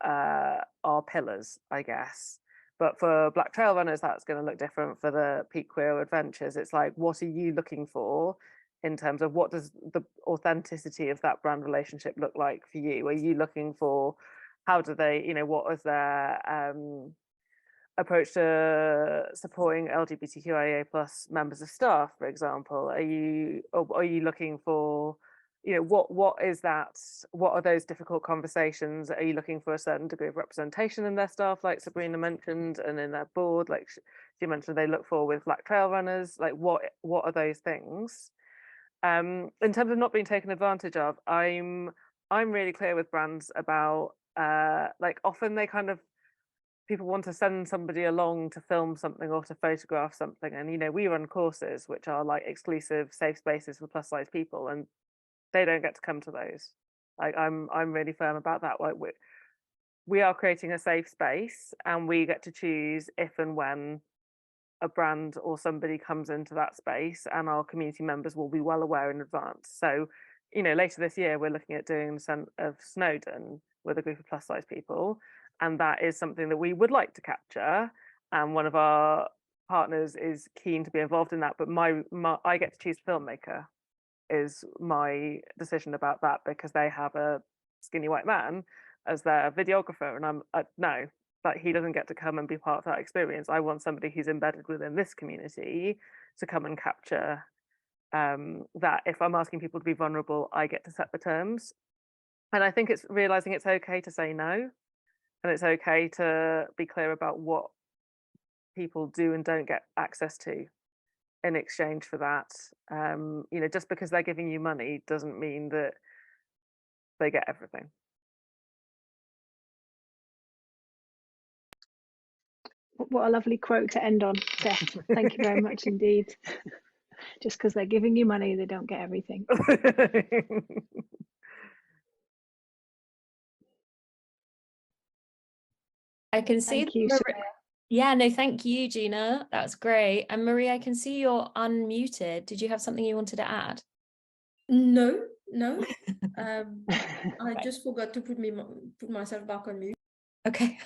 our pillars, I guess. But for Black Trail Runners, that's going to look different. For the Peak Queer Adventures, it's like, what are you looking for in terms of what does the authenticity of that brand relationship look like for you? Are you looking for, how do they, you know, what is their approach to supporting LGBTQIA plus members of staff, for example? Are you looking for, you know, what is that? What are those difficult conversations? Are you looking for a certain degree of representation in their staff, like Sabrina mentioned, and in their board, like she mentioned they look for with Black Trail Runners? Like, what are those things? In terms of not being taken advantage of, I'm really clear with brands about like, often they kind of, people want to send somebody along to film something or to photograph something, and you know, we run courses which are like exclusive safe spaces for plus size people, and they don't get to come to those. Like, I'm really firm about that. Like, we are creating a safe space, and we get to choose if and when a brand or somebody comes into that space, and our community members will be well aware in advance. So, you know, later this year we're looking at doing the Scent of Snowdon with a group of plus size people, and that is something that we would like to capture, and one of our partners is keen to be involved in that, but I get to choose filmmaker is my decision about that, because they have a skinny white man as their videographer, and I'm no, but he doesn't get to come and be part of that experience. I want somebody who's embedded within this community to come and capture that. If I'm asking people to be vulnerable, I get to set the terms. And I think it's realizing it's okay to say no, and it's okay to be clear about what people do and don't get access to in exchange for that. You know, just because they're giving you money doesn't mean that they get everything. What a lovely quote to end on, Steph. Thank you very much indeed. Just because they're giving you money, they don't get everything. I can see. Thank you, yeah, no, thank you, Gina. That's great. And Marie, I can see you're unmuted. Did you have something you wanted to add? No. I just forgot to put myself back on mute. Okay.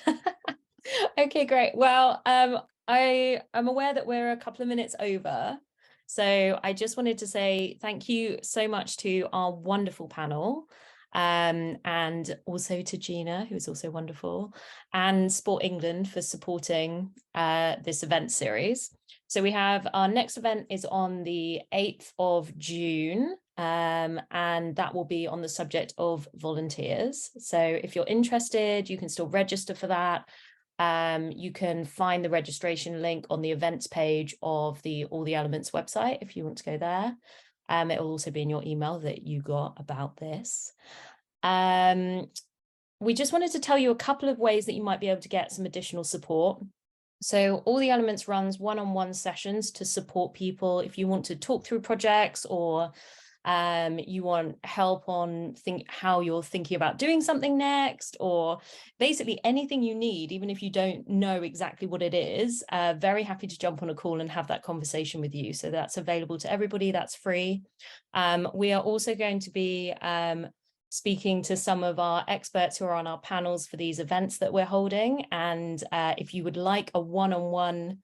Okay, great. Well, I am aware that we're a couple of minutes over. So I just wanted to say thank you so much to our wonderful panel, and also to Gina, who's also wonderful, and Sport England for supporting this event series. So we have our next event is on the 8th of June, and that will be on the subject of volunteers. So if you're interested, you can still register for that. You can find the registration link on the events page of the All the Elements website if you want to go there. It will also be in your email that you got about this. We just wanted to tell you a couple of ways that you might be able to get some additional support. So All the Elements runs one-on-one sessions to support people if you want to talk through projects, or you want help on how you're thinking about doing something next, or basically anything you need, even if you don't know exactly what it is. Very happy to jump on a call and have that conversation with you. So that's available to everybody, that's free. We are also going to be speaking to some of our experts who are on our panels for these events that we're holding. And if you would like a one-on-one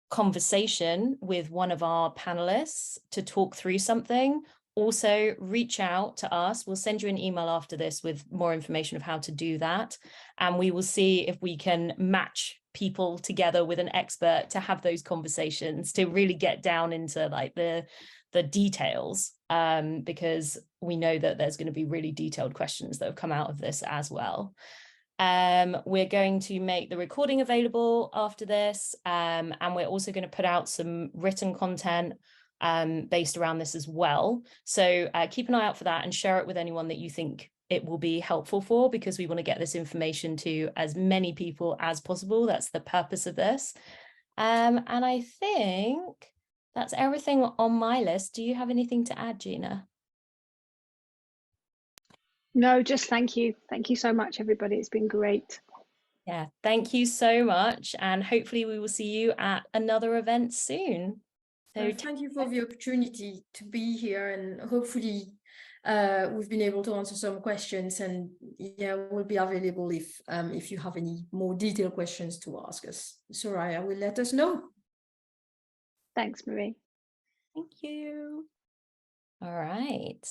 conversation with one of our panelists to talk through something, also reach out to us. We'll send you an email after this with more information of how to do that. And we will see if we can match people together with an expert to have those conversations, to really get down into like the details, because we know that there's going to be really detailed questions that have come out of this as well. We're going to make the recording available after this, and we're also going to put out some written content based around this as well. So keep an eye out for that and share it with anyone that you think it will be helpful for, because we want to get this information to as many people as possible. That's the purpose of this. And I think that's everything on my list. Do you have anything to add, Gina? No, just thank you. Thank you so much, everybody. It's been great. Yeah, thank you so much. And hopefully we will see you at another event soon. So thank you for the opportunity to be here, and hopefully we've been able to answer some questions, and yeah, we'll be available if you have any more detailed questions to ask us. Soraya will let us know. Thanks, Marie. Thank you. All right.